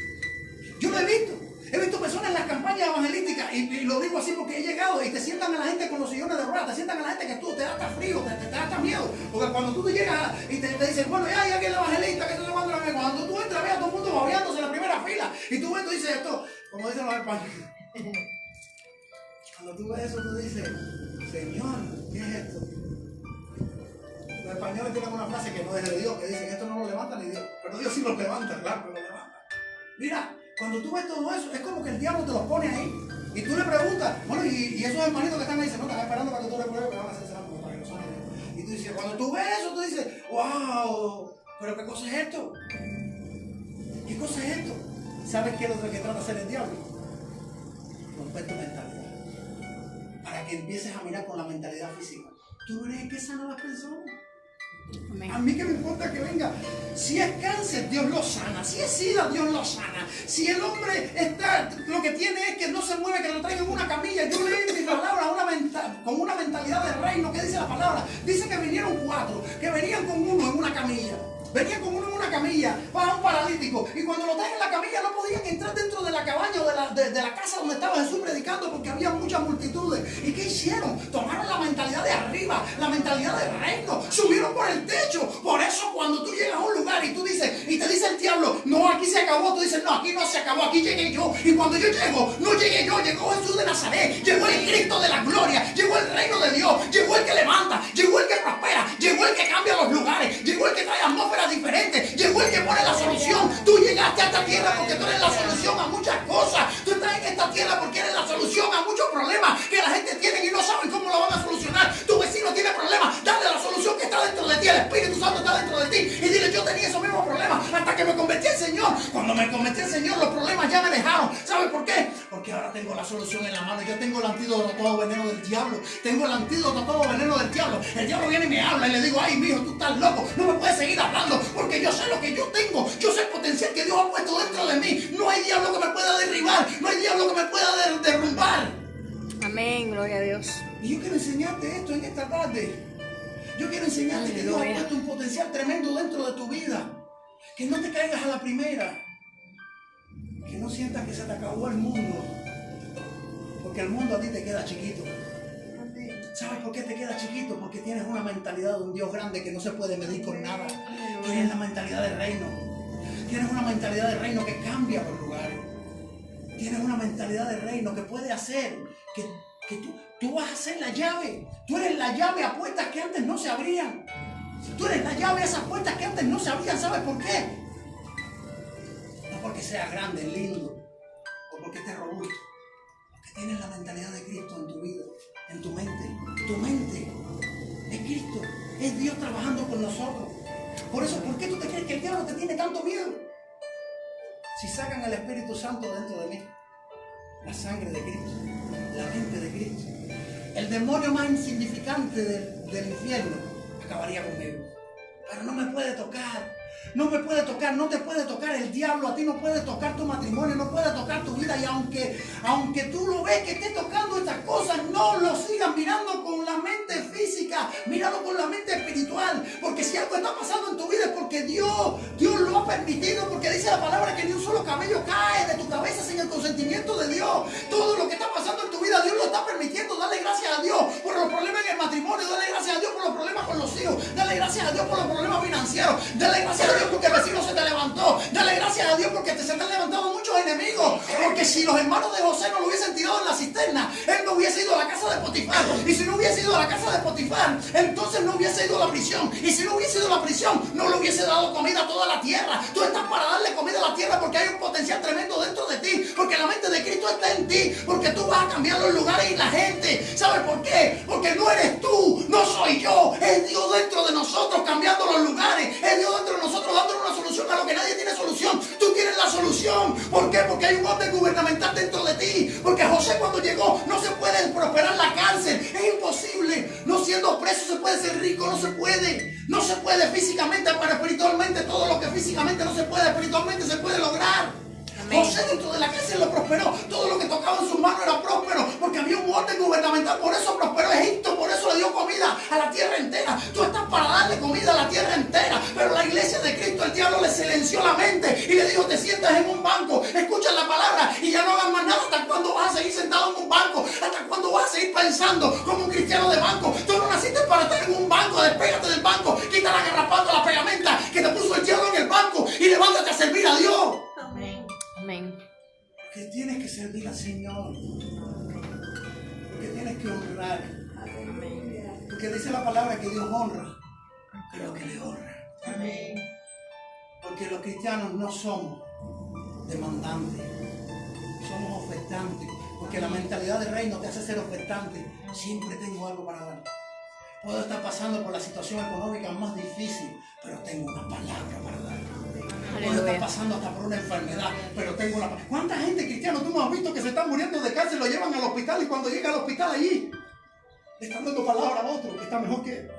S1: Yo lo he visto. He visto personas en las campañas evangelísticas, y lo digo así porque he llegado, y te sientan a la gente con los sillones de ruedas, te sientan a la gente que tú te da hasta frío, te da hasta miedo. Porque cuando tú te llegas y te dicen, bueno, ya que el evangelista, que cuando tú entras, ves a todo el mundo babeándose en la primera fila, y tú ves, tú dices esto, como dicen los españoles. Cuando tú ves eso, tú dices, Señor, ¿qué es esto? Los españoles tienen una frase que no es de Dios, que dicen, esto no lo levanta ni Dios. Pero Dios sí lo levanta, claro que lo levanta. Mira, cuando tú ves todo eso, es como que el diablo te lo pone ahí. Y tú le preguntas, bueno, y esos hermanitos que están ahí dicen, no, están esperando para que tú le pruebes, que van a hacer santos para que lo sanen. Y tú dices, cuando tú ves eso, tú dices, wow, pero ¿qué cosa es esto? ¿Qué cosa es esto? ¿Sabes qué es lo que trata de hacer el diablo? Romper tu mentalidad. Para que empieces a mirar con la mentalidad física. ¿Tú crees que sana a las personas?
S2: Amén.
S1: A mí que me importa que venga. Si es cáncer, Dios lo sana. Si es sida, Dios lo sana. Si el hombre está, lo que tiene es que no se mueve, que lo traigan en una camilla. Yo leí mi palabra con una mentalidad de reino. ¿Qué dice la palabra? Dice que vinieron 4, que venían con uno en una camilla. Venían con uno en una camilla, para un paralítico, y cuando lo traen en la camilla no podían entrar dentro de la cabaña o de la casa donde estaba Jesús predicando porque había muchas multitudes. ¿Y qué hicieron? Tomaron la mentalidad de arriba, la mentalidad del reino, subieron por el techo. Por eso cuando tú llegas a un lugar y tú dices, y te dice el diablo, no, aquí se acabó, tú dices, no, aquí no se acabó, aquí llegué yo. Y cuando yo llego, no llegué yo, llegó Jesús de Nazaret, llegó el Cristo de la gloria, llegó el reino de Dios, llegó el que levanta, llegó el que prospera, llegó el que cambia los lugares, llegó el que trae atmósfera diferente, llegó el que pone la solución. Tú llegaste a esta tierra porque tú eres la solución a muchas cosas. Tú estás en esta tierra porque eres la solución a muchos problemas que la gente tiene y no saben cómo lo van a solucionar. Tu vecino tiene problemas, dale la solución que está dentro de ti. El Espíritu Santo está dentro de ti y dile, yo tenía esos mismos problemas hasta que me convertí al Señor. Cuando me convertí al Señor, los problemas ya me dejaron. ¿Sabes por qué? Porque ahora tengo la solución en la mano. Yo tengo el antídoto a todo veneno del diablo. Tengo el antídoto a todo veneno del diablo. El diablo viene y me habla y le digo, ay, mijo, tú estás loco, no me puedes seguir hablando porque yo sé lo que yo tengo. Yo sé el potencial que Dios ha puesto dentro de mí. No hay diablo que me pueda derribar, no hay diablo que me pueda derrumbar.
S2: Amén, gloria a Dios.
S1: Y yo quiero enseñarte esto en esta tarde. Yo quiero enseñarte que Dios ha puesto un potencial tremendo dentro de tu vida. Que no te caigas a la primera. Que no sientas que se te acabó el mundo. Porque el mundo a ti te queda chiquito. ¿Sabes por qué te queda chiquito? Porque tienes una mentalidad de un Dios grande que no se puede medir con nada. Tienes la mentalidad del reino. Tienes una mentalidad del reino que cambia por lugares. Tienes una mentalidad del reino que puede hacer que tú vas a ser la llave. Tú eres la llave a puertas que antes no se abrían. Tú eres la llave a esas puertas que antes no se abrían. ¿Sabes por qué? No porque seas grande, lindo, o porque estés robusto. Porque tienes la mentalidad de Cristo en tu vida, en tu mente. Tu mente es Cristo, es Dios trabajando con nosotros. Por eso, ¿por qué tú te crees que el diablo te tiene tanto miedo? Si sacan el Espíritu Santo dentro de mí, la sangre de Cristo, la mente de Cristo, el demonio más insignificante del infierno acabaría conmigo. Pero no me puede tocar. No me puede tocar, no te puede tocar el diablo, a ti no puede tocar tu matrimonio, no puede tocar tu vida. Y aunque tú lo ves que esté tocando estas cosas, no lo sigas mirando con la mente física, míralo con la mente espiritual. Porque si algo está pasando en tu vida es porque Dios lo ha permitido, porque dice la palabra que ni un solo cabello cae de tu cabeza sin el consentimiento de Dios. Todo lo que está pasando en tu vida, Dios lo está permitiendo. Dale gracias a Dios por los problemas en el matrimonio, dale gracias a Dios por los problemas con los hijos, dale gracias a Dios por los problemas financieros, dale gracias a Dios porque el vecino se te levantó, dale gracias a Dios porque se te han levantado muchos enemigos. Porque si los hermanos de José no lo hubiesen tirado en la cisterna, él no hubiese ido a la casa de Potifar. Y si no hubiese ido a la casa de Potifar, entonces no hubiese ido a la prisión. Y si no hubiese ido a la prisión, no le hubiese dado comida a toda la tierra. Tú estás para darle comida a la tierra porque hay un potencial tremendo dentro de ti, porque la mente de Cristo está en ti, porque tú vas a cambiar los lugares y la gente. ¿Sabes por qué? Porque no eres tú, no soy yo, es Dios dentro de nosotros cambiando los lugares, es Dios dentro de nosotros dándole una solución a lo que nadie tiene solución. Tú tienes la solución. ¿Por qué? Porque hay un orden gubernamental dentro de ti. Porque José cuando llegó no se puede prosperar la cárcel, es imposible. No siendo preso se puede ser rico, no se puede. No se puede físicamente, pero espiritualmente todo lo que físicamente no se puede, espiritualmente se puede lograr. Amén. José dentro de la cárcel lo prosperó. Todo lo que tocaba en sus manos era próspero, porque había un orden gubernamental. Por eso prosperó Egipto, por eso le dio comida a la tierra entera. Tú estás para darle comida a la tierra entera, pero la iglesia de Cristo, el diablo le silenció la mente y le dijo, te sientas en un banco, escuchas la palabra y ya no hagas más nada. ¿Hasta cuándo vas a seguir sentado en un banco? ¿Hasta cuándo vas a seguir pensando como un cristiano de banco? Tú no naciste para estar en un banco. Despégate del banco, quita la garrapata, la pegamenta que te puso el diablo en el banco y levántate a servir a Dios.
S2: Amén. Amén.
S1: Porque tienes que servir al Señor. Porque tienes que honrar.
S2: Amén.
S1: Porque dice la palabra que Dios honra a los que le honran.
S2: Amén.
S1: Porque los cristianos no somos demandantes, somos ofertantes. Porque la mentalidad del reino te hace ser ofertante. Siempre tengo algo para dar. Puedo estar pasando por la situación económica más difícil, pero tengo una palabra para dar. Puedo estar pasando hasta por una enfermedad, pero tengo una palabra. ¿Cuánta gente cristiana tú no has visto que se están muriendo de cáncer, lo llevan al hospital y cuando llega al hospital allí le están dando palabra a otro que está mejor que él?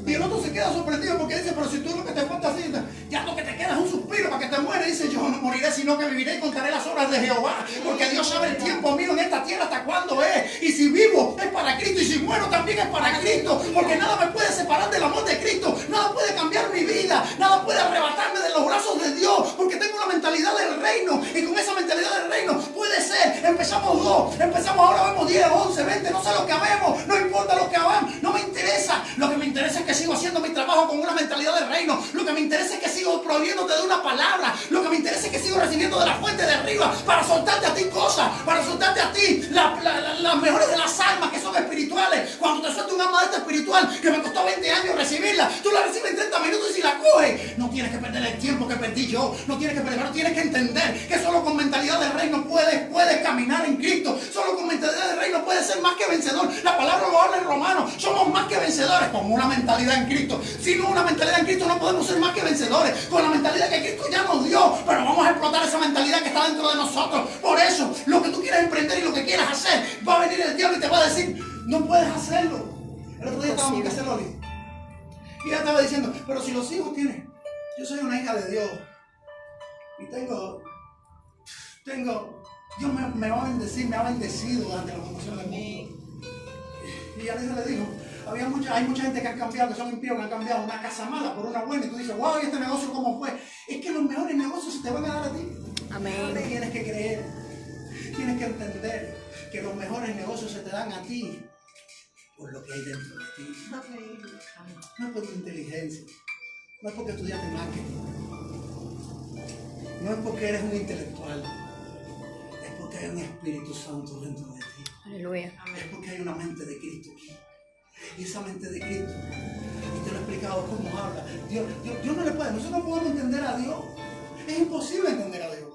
S1: Y el otro se queda sorprendido porque dice, pero si tú lo que te falta así, ya lo que te queda es un suspiro para que te mueras. Dice, yo no moriré, sino que viviré y contaré las obras de Jehová. Porque Dios sabe el tiempo mío en esta tierra hasta cuándo es. Y si vivo es para Cristo y si muero también es para Cristo. Porque nada me puede separar del amor de Cristo. Nada puede cambiar mi vida. Nada puede arrebatarme de los brazos de Dios. Porque tengo una mentalidad del reino. Y con esa mentalidad del reino puede ser. Empezamos 2, empezamos ahora, vemos 10, 11, 20. No sé lo que habemos. No importa lo que hagamos. No me interesa. Lo que me interesa es que sigo haciendo mi trabajo con una mentalidad del reino. Lo que me interesa es que sigo proveyéndote de una palabra. Lo que me interesa es que sigo recibiendo de la fuente de arriba para soltarte a ti cosas, para soltarte a ti las mejores de las almas que son espirituales. Cuando te suelto una alma espiritual que me costó 20 años recibirla, tú la recibes en 30 minutos y si la coges, no tienes que perder el tiempo que perdí yo. No tienes que perder, no tienes que entender que solo con mentalidad del reino puedes caminar en Cristo. Solo con mentalidad del reino puedes ser más que vencedor. La palabra lo habla en Romanos. Somos más que vencedores con una mentalidad en Cristo. Si no una mentalidad en Cristo no podemos ser más que vencedores. Con la mentalidad que Cristo ya nos dio. Pero vamos a explotar esa mentalidad que está dentro de nosotros. Por eso, lo que tú quieras emprender y lo que quieras hacer, va a venir el diablo y te va a decir, no puedes hacerlo. El otro día estábamos en casa de Loli. Y ella estaba diciendo, pero si los hijos tienen, yo soy una hija de Dios. Y tengo, Dios me va a bendecir, me ha bendecido durante la formación del mundo. Y a ella le dijo, hay mucha gente que han cambiado, que son impíos, que han cambiado una casa mala por una buena. Y tú dices, wow, ¿y este negocio cómo fue? Es que los mejores negocios se te van a dar a ti.
S2: Amén.
S1: Tienes que creer, tienes que entender que los mejores negocios se te dan a ti por lo que hay dentro de ti. No es por tu inteligencia, no es porque estudiaste marketing, no es porque eres un intelectual, es porque hay un Espíritu Santo dentro de ti.
S2: Aleluya.
S1: Es porque hay una mente de Cristo aquí. Y esa mente de Cristo, y te lo he explicado cómo habla. Dios no le puede, nosotros no podemos entender a Dios. Es imposible entender a Dios.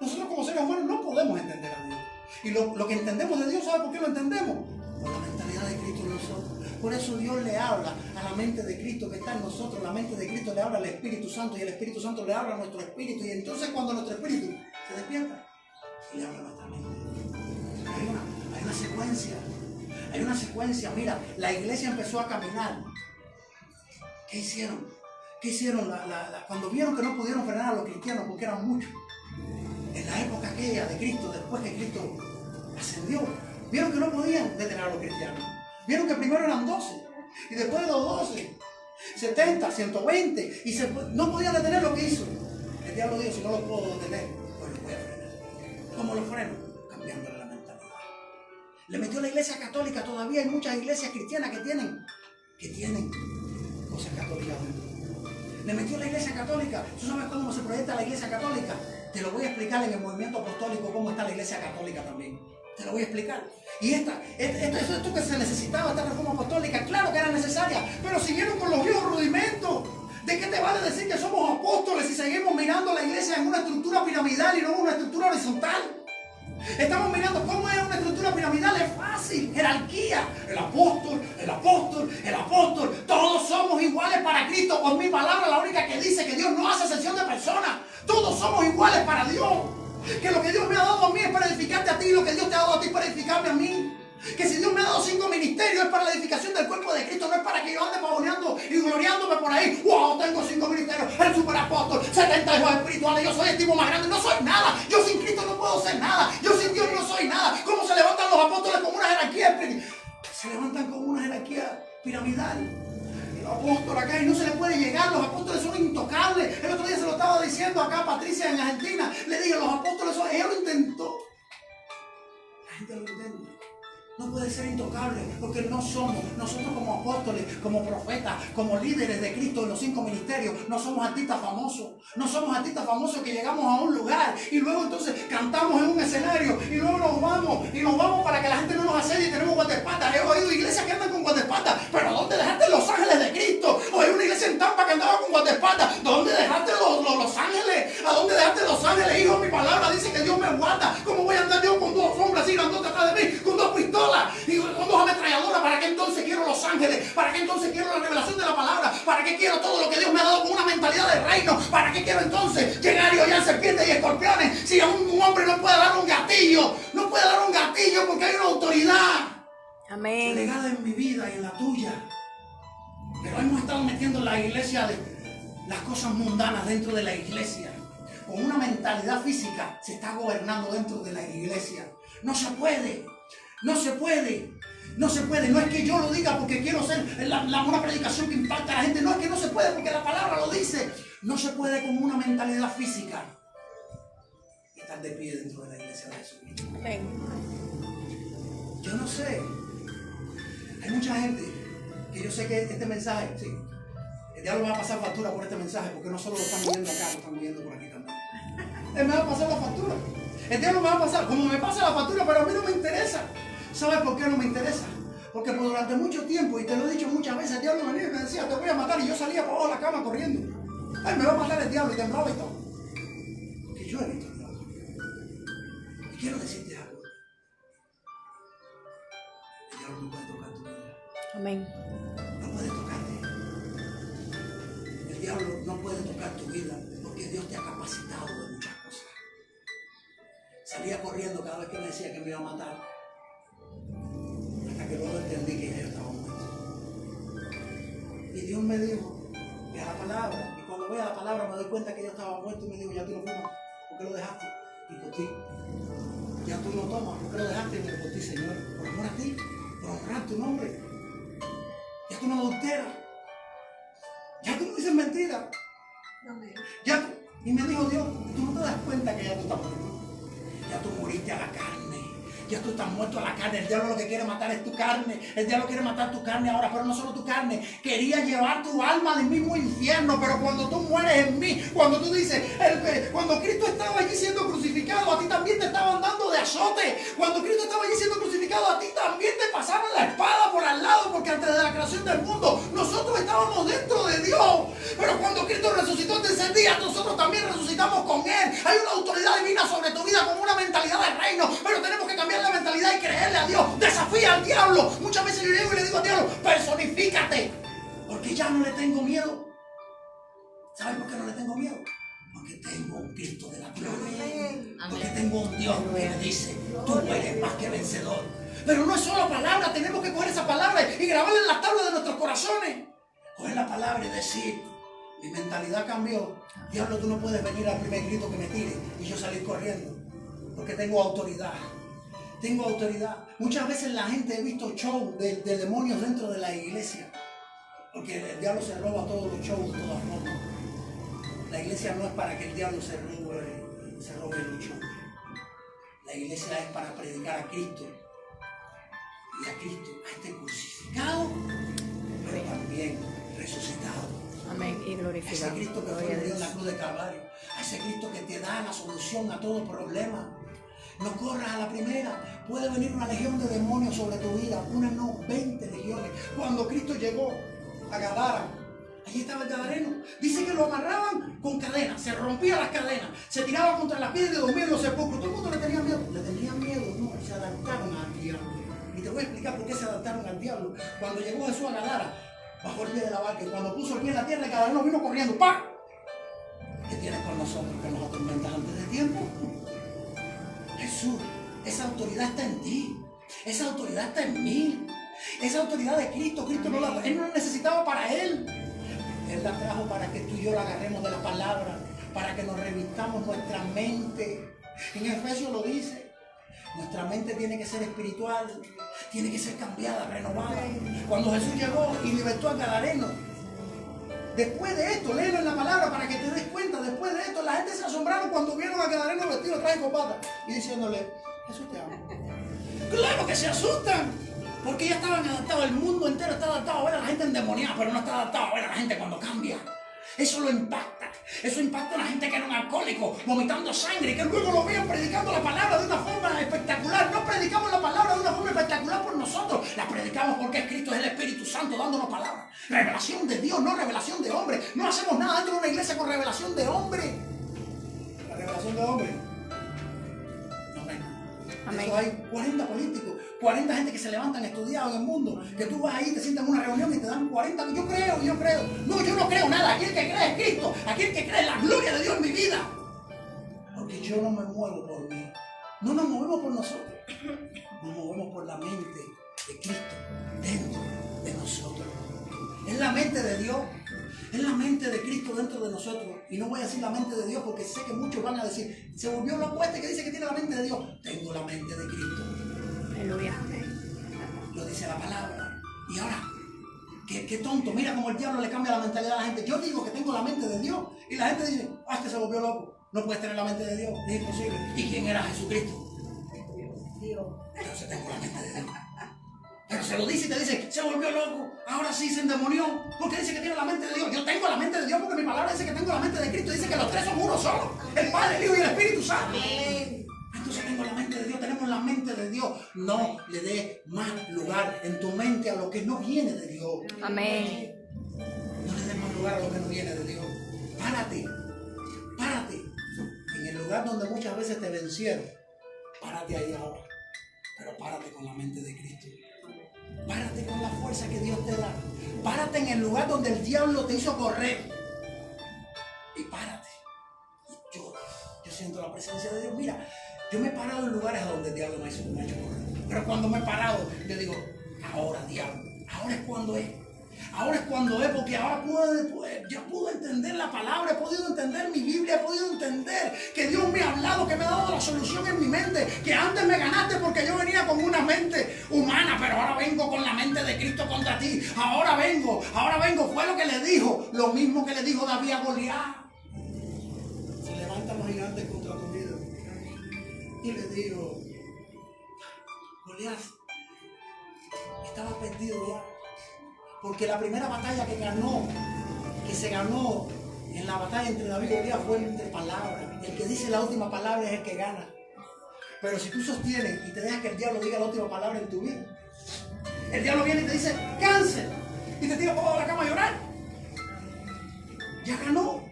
S1: Nosotros como seres humanos no podemos entender a Dios. Y lo que entendemos de Dios, ¿sabe por qué lo entendemos? Por la mentalidad de Cristo en nosotros. Por eso Dios le habla a la mente de Cristo que está en nosotros. La mente de Cristo le habla al Espíritu Santo y el Espíritu Santo le habla a nuestro espíritu. Y entonces cuando nuestro espíritu se despierta, le habla a nuestra mente. Hay una secuencia. Hay una secuencia. Mira, la iglesia empezó a caminar. ¿Qué hicieron? ¿Qué hicieron? Cuando vieron que no pudieron frenar a los cristianos porque eran muchos. En la época aquella de Cristo, después que Cristo ascendió, vieron que no podían detener a los cristianos. Vieron que primero eran 12 y después de los 12, 70, 120 y no podían detener lo que hizo. El diablo dijo, si no lo puedo detener, pues lo voy a frenar. ¿Cómo lo freno? Cambiándole la mentalidad. Le metió la iglesia católica. Todavía hay muchas iglesias cristianas que tienen cosas católicas dentro. Le metió la iglesia católica. ¿Tú sabes cómo se proyecta la iglesia católica? Te lo voy a explicar en el movimiento apostólico cómo está la iglesia católica también. Te lo voy a explicar. Y esto que se necesitaba, esta reforma apostólica, claro que era necesaria, pero siguieron con los viejos rudimentos. ¿De qué te vale decir que somos apóstoles si seguimos mirando la iglesia en una estructura piramidal y no en una estructura horizontal? Estamos mirando cómo es una estructura piramidal, es fácil, jerarquía, el apóstol, el apóstol, el apóstol, todos somos iguales para Cristo. Por mi palabra, la única que dice que Dios no hace excepción de personas, todos somos iguales para Dios. Que lo que Dios me ha dado a mí es para edificarte a ti, lo que Dios te ha dado a ti es para edificarme a mí. Que si Dios me ha dado 5 ministerios es para la edificación del cuerpo de Cristo, no es para que yo ande pavoneando y gloriándome por ahí. ¡Wow! Tengo 5 ministerios, el superapóstol, 70 hijos espirituales, yo soy el tipo más grande, no soy nada. Yo sin Cristo no puedo ser nada. Yo sin Dios no soy nada. ¿Cómo se levantan los apóstoles con una jerarquía espiritual? Se levantan con una jerarquía piramidal. El apóstol acá y no se le puede llegar, los apóstoles son intocables. El otro día se lo estaba diciendo acá a Patricia en Argentina. Le dije, los apóstoles son, ella lo intentó. La gente lo intenta. No puede ser intocable, porque no somos, nosotros como apóstoles, como profetas, como líderes de Cristo en los 5 ministerios, no somos artistas famosos. No somos artistas famosos que llegamos a un lugar y luego entonces cantamos en un escenario y luego nos vamos para que la gente no nos asedie y tenemos guardaespaldas. He oído iglesias que andan con guardaespaldas, pero ¿dónde dejaste Los Ángeles de Cristo? O hay una iglesia en Tampa que andaba con guardaespaldas. ¿Dónde dejaste los ángeles? ¿A dónde dejaste Los Ángeles? Hijo, mi palabra dice que Dios me guarda. ¿Cómo voy a andar yo con 2 hombres así grandotes atrás de mí, con 2 pistolas y con 2 ametralladoras? ¿Para qué entonces quiero Los Ángeles? ¿Para qué entonces quiero la revelación de la palabra? ¿Para qué quiero todo lo que Dios me ha dado con una mentalidad de reino? ¿Para qué quiero entonces llegar y hollar serpientes y escorpiones si a un hombre no puede dar un gatillo? No puede dar un gatillo porque hay una autoridad delegada en mi vida y en la tuya. Pero hemos estado metiendo en la iglesia las cosas mundanas dentro de la iglesia. Con una mentalidad física se está gobernando dentro de la iglesia. No se puede. No se puede. No se puede. No es que yo lo diga porque quiero ser una predicación que impacta a la gente. No, es que no se puede porque la palabra lo dice. No se puede con una mentalidad física estar de pie dentro de la iglesia de Jesucristo. Yo no sé. Hay mucha gente que yo sé que este mensaje, sí, el diablo me va a pasar factura por este mensaje, porque no solo lo están viendo acá, lo están viendo por aquí también. Él me va a pasar la factura. El diablo me va a pasar, como me pasa la factura, pero a mí no me interesa. ¿Sabes por qué no me interesa? Porque por durante mucho tiempo, y te lo he dicho muchas veces, el diablo venía y me decía, te voy a matar, y yo salía por abajo de la cama corriendo. Ay, me va a matar el diablo, y temblaba y todo. Porque yo he visto al diablo. Y quiero decirte algo. El diablo no puede tocar tu vida.
S2: Amén.
S1: No puede tocarte. El diablo no puede tocar tu vida porque Dios te ha capacitado de muchas cosas. Salía corriendo cada vez que me decía que me iba a matar. Hasta que luego entendí que ya yo estaba muerto. Y Dios me dijo, ve a la palabra. Y cuando voy a la palabra me doy cuenta que yo estaba muerto y me dijo, ya tú no fumas. ¿Por qué lo dejaste? Y por ti. Ya tú no tomas. ¿Por qué lo dejaste? Y por ti, Señor. Por amor a ti. Por honrar tu nombre. Ya tú no adulteras. Ya tú no dices mentiras. Ya tú, y me dijo Dios, tú no te das cuenta que ya tú estás muerto. Ya tú moriste a la carne. Ya tú estás muerto a la carne. El diablo lo que quiere matar es tu carne. El diablo quiere matar tu carne ahora, pero no solo tu carne. Quería llevar tu alma al mismo infierno. Pero cuando tú mueres en mí, cuando tú dices, cuando Cristo estaba allí siendo crucificado, a ti también te estaban dando de azote. Cuando Cristo estaba allí siendo crucificado, a ti también te pasaron la espada por al lado, porque antes de la creación del mundo nosotros estábamos dentro de Dios. Pero cuando Cristo resucitó en tercer día, nosotros también resucitamos con Él. Hay una autoridad divina sobre tu vida con una mentalidad de reino, pero tenemos que cambiar la mentalidad y creerle a Dios. Desafía al diablo. Muchas veces yo llego y le digo al diablo, personifícate, porque ya no le tengo miedo. ¿Sabes por qué no le tengo miedo? Porque tengo un Cristo de la gloria. Porque tengo un Dios que me dice, tú eres más que vencedor. Pero no es solo palabra, tenemos que coger esa palabra y grabarla en las tablas de nuestros corazones. Coger la palabra y decir, mi mentalidad cambió. Diablo, tú no puedes venir al primer grito que me tire y yo salir corriendo. Porque tengo autoridad. Tengo autoridad. Muchas veces la gente he visto shows de demonios dentro de la iglesia. Porque el diablo se roba todos los shows de todas formas. La iglesia no es para que el diablo se robe los shows. La iglesia es para predicar a Cristo. Y a Cristo, a este crucificado, pero también resucitado.
S2: Amén. Y glorificado.
S1: A ese Cristo que fue murió en la cruz de Calvario. A ese Cristo que te da la solución a todo problema. No corras a la primera. Puede venir una legión de demonios sobre tu vida. Una no, 20 legiones. Cuando Cristo llegó a Gadara, allí estaba el gadareno. Dice que lo amarraban con cadenas. Se rompían las cadenas. Se tiraba contra las piedras y dormía en los sepulcros. Todo el mundo le tenía miedo. Le tenían miedo, no. Se adaptaron al diablo. Y te voy a explicar por qué se adaptaron al diablo. Cuando llegó Jesús a Gadara, bajó el pie de la barca. Y cuando puso el pie en la tierra, el gadareno vino corriendo. ¡Pam! ¿Qué tienes con nosotros que nos atormentas antes de tiempo? Jesús, esa autoridad está en ti. Esa autoridad está en mí. Esa autoridad de Cristo, Cristo no la, Él no la necesitaba para Él. Él la trajo para que tú y yo la agarremos de la palabra, para que nos revistamos nuestra mente. En Efesios lo dice. Nuestra mente tiene que ser espiritual, tiene que ser cambiada, renovada. Cuando Jesús llegó y libertó al gadareno, después de esto, léelo en la palabra para que te des cuenta, después de esto, la gente se asombraron cuando vieron al gadareno vestido de traje y corbata y diciéndole, Jesús te ama. Claro que se asustan. Porque ya estaban adaptados, el mundo entero está adaptado a ver a la gente endemoniada, pero no está adaptado a ver a la gente cuando cambia. Eso lo impacta. Eso impacta a la gente que era un alcohólico, vomitando sangre, y que luego lo vean predicando la palabra de una forma espectacular. No predicamos la palabra de una forma espectacular por nosotros, la predicamos porque Cristo es el Espíritu Santo dándonos palabra. Revelación de Dios, no revelación de hombre. No hacemos nada dentro de una iglesia con revelación de hombre. La revelación de hombre.
S2: Amén.
S1: Eso hay 40 políticos, 40 gente que se levantan estudiados en el mundo, que tú vas ahí, te sientas en una reunión y te dan 40, yo creo. No, yo no creo nada. Aquí el que cree es Cristo, aquí el que cree es la gloria de Dios en mi vida. Porque yo no me muevo por mí. No nos movemos por nosotros. Nos movemos por la mente de Cristo dentro de nosotros. Es la mente de Dios. Es la mente de Cristo dentro de nosotros. Y no voy a decir la mente de Dios porque sé que muchos van a decir, se volvió loco este que dice que tiene la mente de Dios. Tengo la mente de Cristo.
S2: Aleluya.
S1: Lo dice la palabra. Y ahora, qué tonto. Mira cómo el diablo le cambia la mentalidad a la gente. Yo digo que tengo la mente de Dios. Y la gente dice, este se volvió loco. No puedes tener la mente de Dios. Es imposible. ¿Y quién era Jesucristo? Dios. Entonces tengo la mente de Dios. Pero se lo dice y te dice, se volvió loco, ahora sí se endemonió, porque dice que tiene la mente de Dios. Yo tengo la mente de Dios porque mi palabra dice que tengo la mente de Cristo. Dice que los tres son uno solo, el Padre, el Hijo y el Espíritu Santo. Entonces tengo la mente de Dios, tenemos la mente de Dios. No le dé más lugar en tu mente a lo que no viene de Dios.
S2: Amén.
S1: No le des más lugar a lo que no viene de Dios. Párate. En el lugar donde muchas veces te vencieron, párate ahí ahora. Pero párate con la mente de Cristo. Párate con la fuerza que Dios te da. Párate en el lugar donde el diablo te hizo correr. Y párate. Y yo siento la presencia de Dios. Mira, yo me he parado en lugares donde el diablo me ha hecho correr. Pero cuando me he parado, yo digo, ahora diablo, ahora es cuando es. Ahora es cuando es, porque ahora ya puedo entender la palabra, he podido entender mi Biblia, he podido entender que Dios me ha hablado, que me ha dado la solución en mi mente, que antes me ganaste porque yo venía con una mente humana, pero ahora vengo con la mente de Cristo contra ti. Ahora vengo, fue lo que le dijo, lo mismo que le dijo David a Goliat. Se levantan los gigantes contra tu vida. Y le digo, Goliat, estaba perdido ya. Porque la primera batalla que se ganó en la batalla entre David y Goliat fue entre palabras. El que dice la última palabra es el que gana. Pero si tú sostienes y te dejas que el diablo diga la última palabra en tu vida, el diablo viene y te dice, cáncer, y te tira por abajo de la cama a llorar. Ya ganó.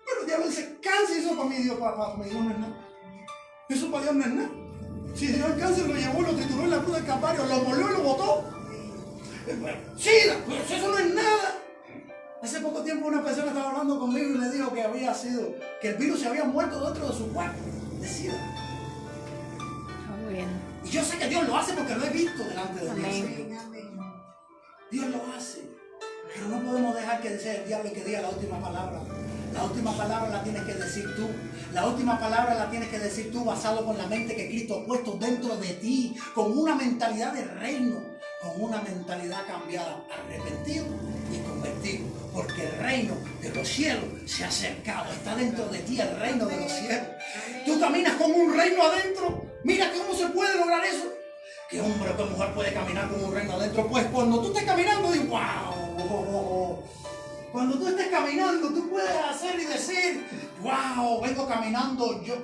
S1: Pero el diablo dice, cáncer, eso para mí Dios, para mí no es nada. Eso para Dios no es nada. Si Dios el cáncer lo llevó, lo trituró en la cruz del Calvario, lo molió y lo botó. Sí, pero eso no es nada. Hace poco tiempo una persona estaba hablando conmigo y me dijo que el virus se había muerto dentro de su cuerpo de SIDA.
S2: Muy bien.
S1: Y yo sé que Dios lo hace porque lo he visto delante de
S2: Amén.
S1: Dios. Dios lo hace. Pero no podemos dejar que sea el diablo el que diga la última palabra. La última palabra la tienes que decir tú. La última palabra la tienes que decir tú basado con la mente que Cristo ha puesto dentro de ti. Con una mentalidad de reino. Con una mentalidad cambiada. Arrepentido y convertido. Porque el reino de los cielos se ha acercado. Está dentro de ti el reino de los cielos. Tú caminas con un reino adentro. Mira cómo se puede lograr eso. ¿Qué hombre o qué mujer puede caminar con un reino adentro? Pues cuando tú estés caminando, dices, wow. Cuando tú estés caminando, tú puedes hacer y decir, wow, vengo caminando yo,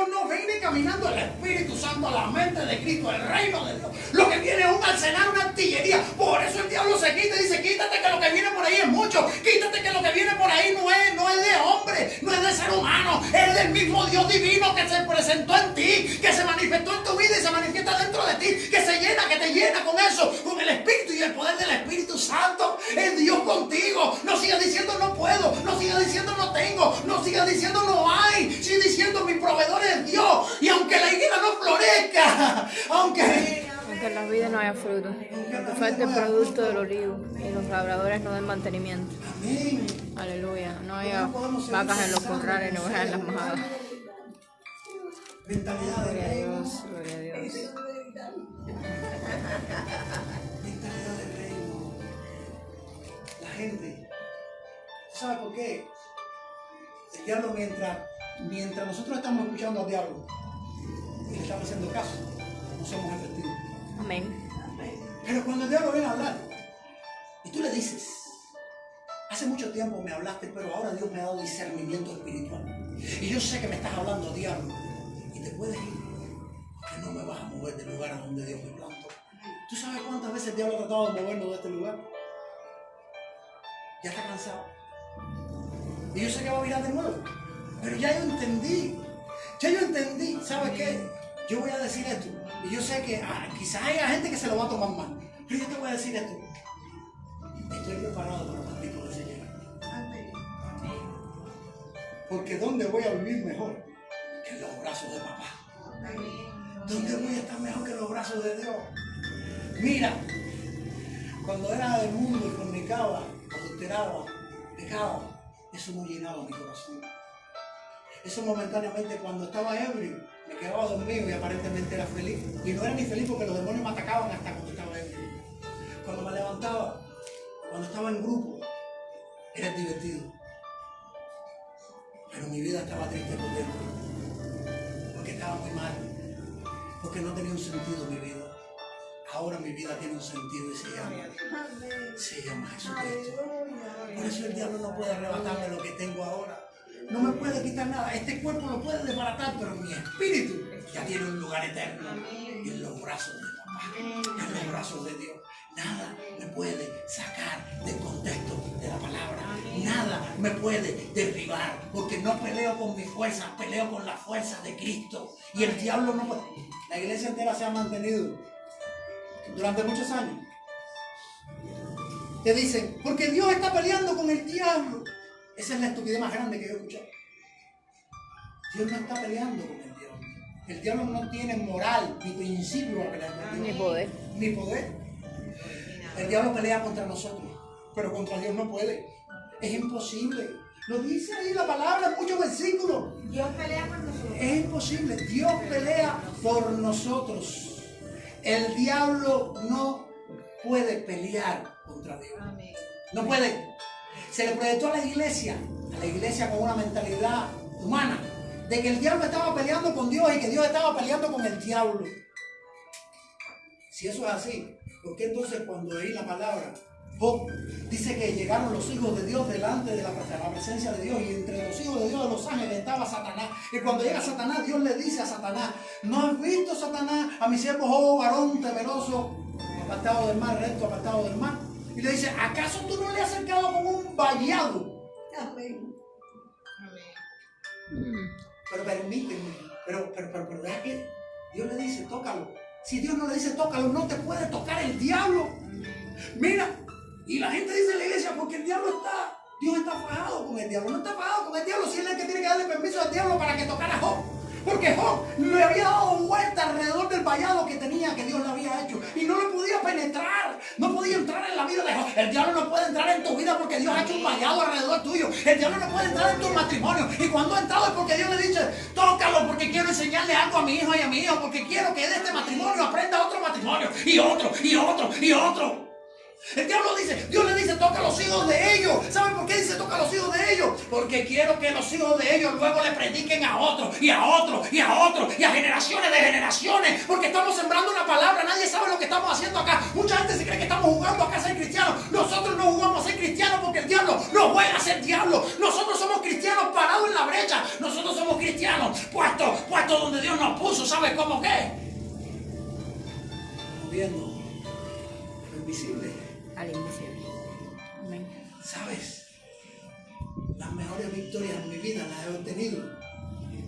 S1: no viene caminando el Espíritu Santo, la mente de Cristo, el reino de Dios. Lo que viene es un arsenal, una artillería. Por eso el diablo se quita y dice, quítate que lo que viene por ahí es mucho. Quítate que lo que viene por ahí no es de hombre, no es de ser humano. Es del mismo Dios divino que se presentó en ti, que se manifestó en tu vida y se manifiesta dentro de ti, que te llena con eso, con el Espíritu y el poder del Espíritu Santo. Es Dios contigo. No sigas diciendo no puedo, no sigas diciendo no tengo, no sigas diciendo no hay, sigue diciendo mi proveedor es Dios. Y aunque la higuera no florezca, aunque
S2: en las vidas no haya fruto, aunque falte el producto del olivo y los labradores no den mantenimiento.
S1: Amén.
S2: Aleluya. No haya vacas en los corrales, no ovejas en las majadas.
S1: Mentalidad de
S2: Gloria a
S1: reino.
S2: Dios, gloria a Dios.
S1: Mentalidad de reino. La gente, ¿sabe por qué? El diablo mientras nosotros estamos escuchando al diablo y le estamos haciendo caso, no somos efectivos.
S2: Amén.
S1: Pero cuando el diablo viene a hablar y tú le dices, hace mucho tiempo me hablaste, pero ahora Dios me ha dado discernimiento espiritual. Y yo sé que me estás hablando, diablo, y te puedes ir, porque no me vas a mover del lugar a donde Dios me plantó. ¿Tú sabes cuántas veces el diablo ha tratado de movernos de este lugar? Ya está cansado. Y yo sé que va a virar de nuevo. Pero ya yo entendí. ¿Sabes qué? Yo voy a decir esto. Y yo sé que quizás haya gente que se lo va a tomar mal. Pero yo te voy a decir esto. Estoy preparado para los tipos de señal. Porque ¿dónde voy a vivir mejor? Que en los brazos de papá. ¿Dónde voy a estar mejor que en los brazos de Dios? Mira, cuando era del mundo y fornicaba, adulteraba, pecaba, eso no llenaba mi corazón. Eso momentáneamente, cuando estaba ebrio, me quedaba dormido y aparentemente era feliz. Y no era ni feliz porque los demonios me atacaban hasta cuando estaba ebrio. Cuando me levantaba, cuando estaba en grupo, era divertido. Pero mi vida estaba triste por dentro. Porque estaba muy mal. Porque no tenía un sentido mi vida. Ahora mi vida tiene un sentido y se llama Jesucristo. Por eso el diablo no puede arrebatarme lo que tengo ahora. No me puede quitar nada. Este cuerpo lo puede desbaratar, pero mi espíritu ya tiene un lugar eterno. En los brazos de papá, en los brazos de Dios. Nada me puede sacar del contexto de la palabra. Nada me puede derribar, porque no peleo con mis fuerzas, peleo con las fuerzas de Cristo. Y el diablo no puede. La iglesia entera se ha mantenido durante muchos años. Te dicen, porque Dios está peleando con el diablo. Esa es la estupidez más grande que yo he escuchado. Dios no está peleando con el diablo. El diablo no tiene moral ni principio a pelear con Dios. Ni poder. El diablo pelea contra nosotros, pero contra Dios no puede. Es imposible. Lo dice ahí la palabra en muchos versículos.
S3: Dios pelea por nosotros.
S1: Es imposible. Dios pelea por nosotros. El diablo no puede pelear contra Dios.
S3: Amén.
S1: No puede. Se le proyectó a la iglesia con una mentalidad humana, de que el diablo estaba peleando con Dios y que Dios estaba peleando con el diablo. Si eso es así, ¿por qué entonces cuando leí la palabra, Job dice que llegaron los hijos de Dios delante de la presencia de Dios, y entre los hijos de Dios, de los ángeles, estaba Satanás? Y cuando llega Satanás, Dios le dice a Satanás, ¿no has visto, Satanás, a mi siervo Job, varón temeroso, apartado del mal, recto, apartado del mal? Y le dice, ¿acaso tú no le has acercado como un vallado?
S3: Amén.
S1: Pero permíteme, pero ¿verdad que Dios le dice, tócalo? Si Dios no le dice, tócalo, no te puede tocar el diablo. Mira, y la gente dice en la iglesia, porque el diablo Dios está fajado con el diablo. No está fajado con el diablo, si él es el que tiene que darle permiso al diablo para que tocara a Job. Porque Job le había dado vuelta alrededor del vallado que tenía, que Dios le había hecho, y no le podía penetrar, no podía entrar en la vida de Job. El diablo no puede entrar en tu vida porque Dios ha hecho un vallado alrededor tuyo. El diablo no puede entrar en tu matrimonio, y cuando ha entrado es porque Dios le dice, tócalo, porque quiero enseñarle algo a mi hijo y a mi hijo, porque quiero que de este matrimonio aprenda otro matrimonio, y otro, y otro, y otro. El diablo dice, Dios le dice, toca a los hijos de ellos. ¿Saben por qué dice toca a los hijos de ellos? Porque quiero que los hijos de ellos luego le prediquen a otros, y a otros, y a otros, y a generaciones de generaciones. Porque estamos sembrando una palabra. Nadie sabe lo que estamos haciendo acá. Mucha gente se cree que estamos jugando acá a ser cristianos. Nosotros no jugamos a ser cristianos porque el diablo no juega a ser diablo. Nosotros somos cristianos parados en la brecha. Nosotros somos cristianos puestos donde Dios nos puso. ¿Sabe cómo qué? Moviendo lo invisible
S2: al invisible. Amén.
S1: ¿Sabes? Las mejores victorias en mi vida las he obtenido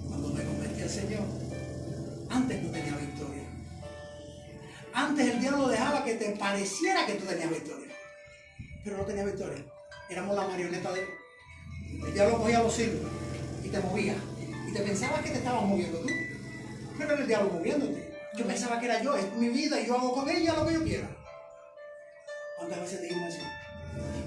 S1: cuando me convertí al Señor. Antes no tenía victoria. Antes el diablo dejaba que te pareciera que tú tenías victoria, pero no tenías victoria. Éramos la marioneta de él. El diablo cogía los hilos y te movía, y te pensabas que te estabas moviendo tú, pero era el diablo moviéndote. Yo pensaba que era yo, es mi vida y yo hago con ella lo que yo quiera. ¿Cuántas veces dijimos eso?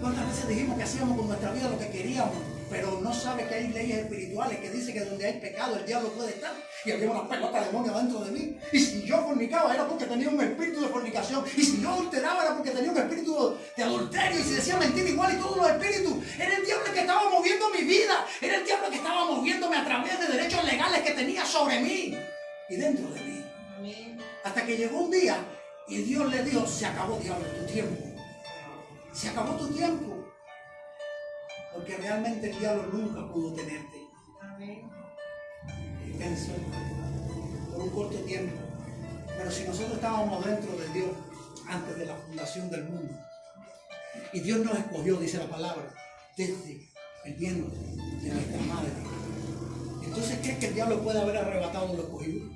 S1: ¿Cuántas veces dijimos que hacíamos con nuestra vida lo que queríamos? Pero no sabes que hay leyes espirituales que dicen que donde hay pecado el diablo puede estar. Y había una pelota de demonio dentro de mí. Y si yo fornicaba era porque tenía un espíritu de fornicación. Y si yo adulteraba era porque tenía un espíritu de adulterio. Y si decía mentira igual y todos los espíritus. Era el diablo que estaba moviendo mi vida. Era el diablo que estaba moviéndome a través de derechos legales que tenía sobre mí y dentro de mí.
S3: Amén.
S1: Hasta Hasta que llegó un día y Dios le dijo, se acabó, diablo, tu tiempo. Se acabó tu tiempo. Porque realmente el diablo nunca pudo tenerte. Y pensó por un corto tiempo. Pero si nosotros estábamos dentro de Dios antes de la fundación del mundo, y Dios nos escogió, dice la palabra, desde el vientre de nuestra madre, entonces ¿crees que el diablo puede haber arrebatado lo escogido?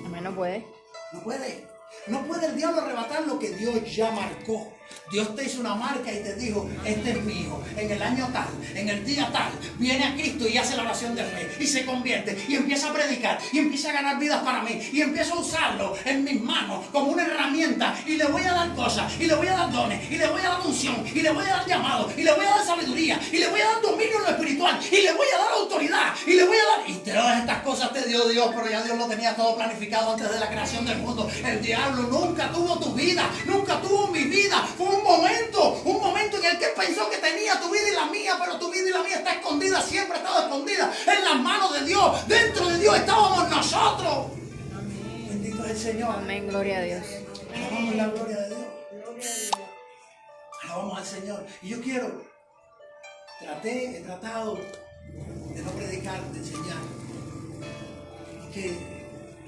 S2: Amén, no puede.
S1: No puede. No puede el diablo arrebatar lo que Dios ya marcó. Dios te hizo una marca y te dijo, este es mi hijo, en el año tal, en el día tal, viene a Cristo y hace la oración de fe y se convierte y empieza a predicar y empieza a ganar vidas para mí y empiezo a usarlo en mis manos como una herramienta y le voy a dar cosas y le voy a dar dones y le voy a dar unción y le voy a dar llamado y le voy a dar sabiduría y le voy a dar dominio en lo espiritual y le voy a dar autoridad y le voy a dar, y todas estas cosas te dio Dios, pero ya Dios lo tenía todo planificado antes de la creación del mundo. El diablo nunca tuvo tu vida, nunca tuvo mi vida. Fue un momento en el que pensó que tenía tu vida y la mía, pero tu vida y la mía está escondida, siempre ha estado escondida en las manos de Dios. Dentro de Dios estábamos nosotros. Amén. Bendito es el Señor.
S2: Amén, gloria a Dios.
S1: Alabamos la gloria de Dios. Alabamos al Señor. Y yo he tratado de no predicar, de enseñar. Porque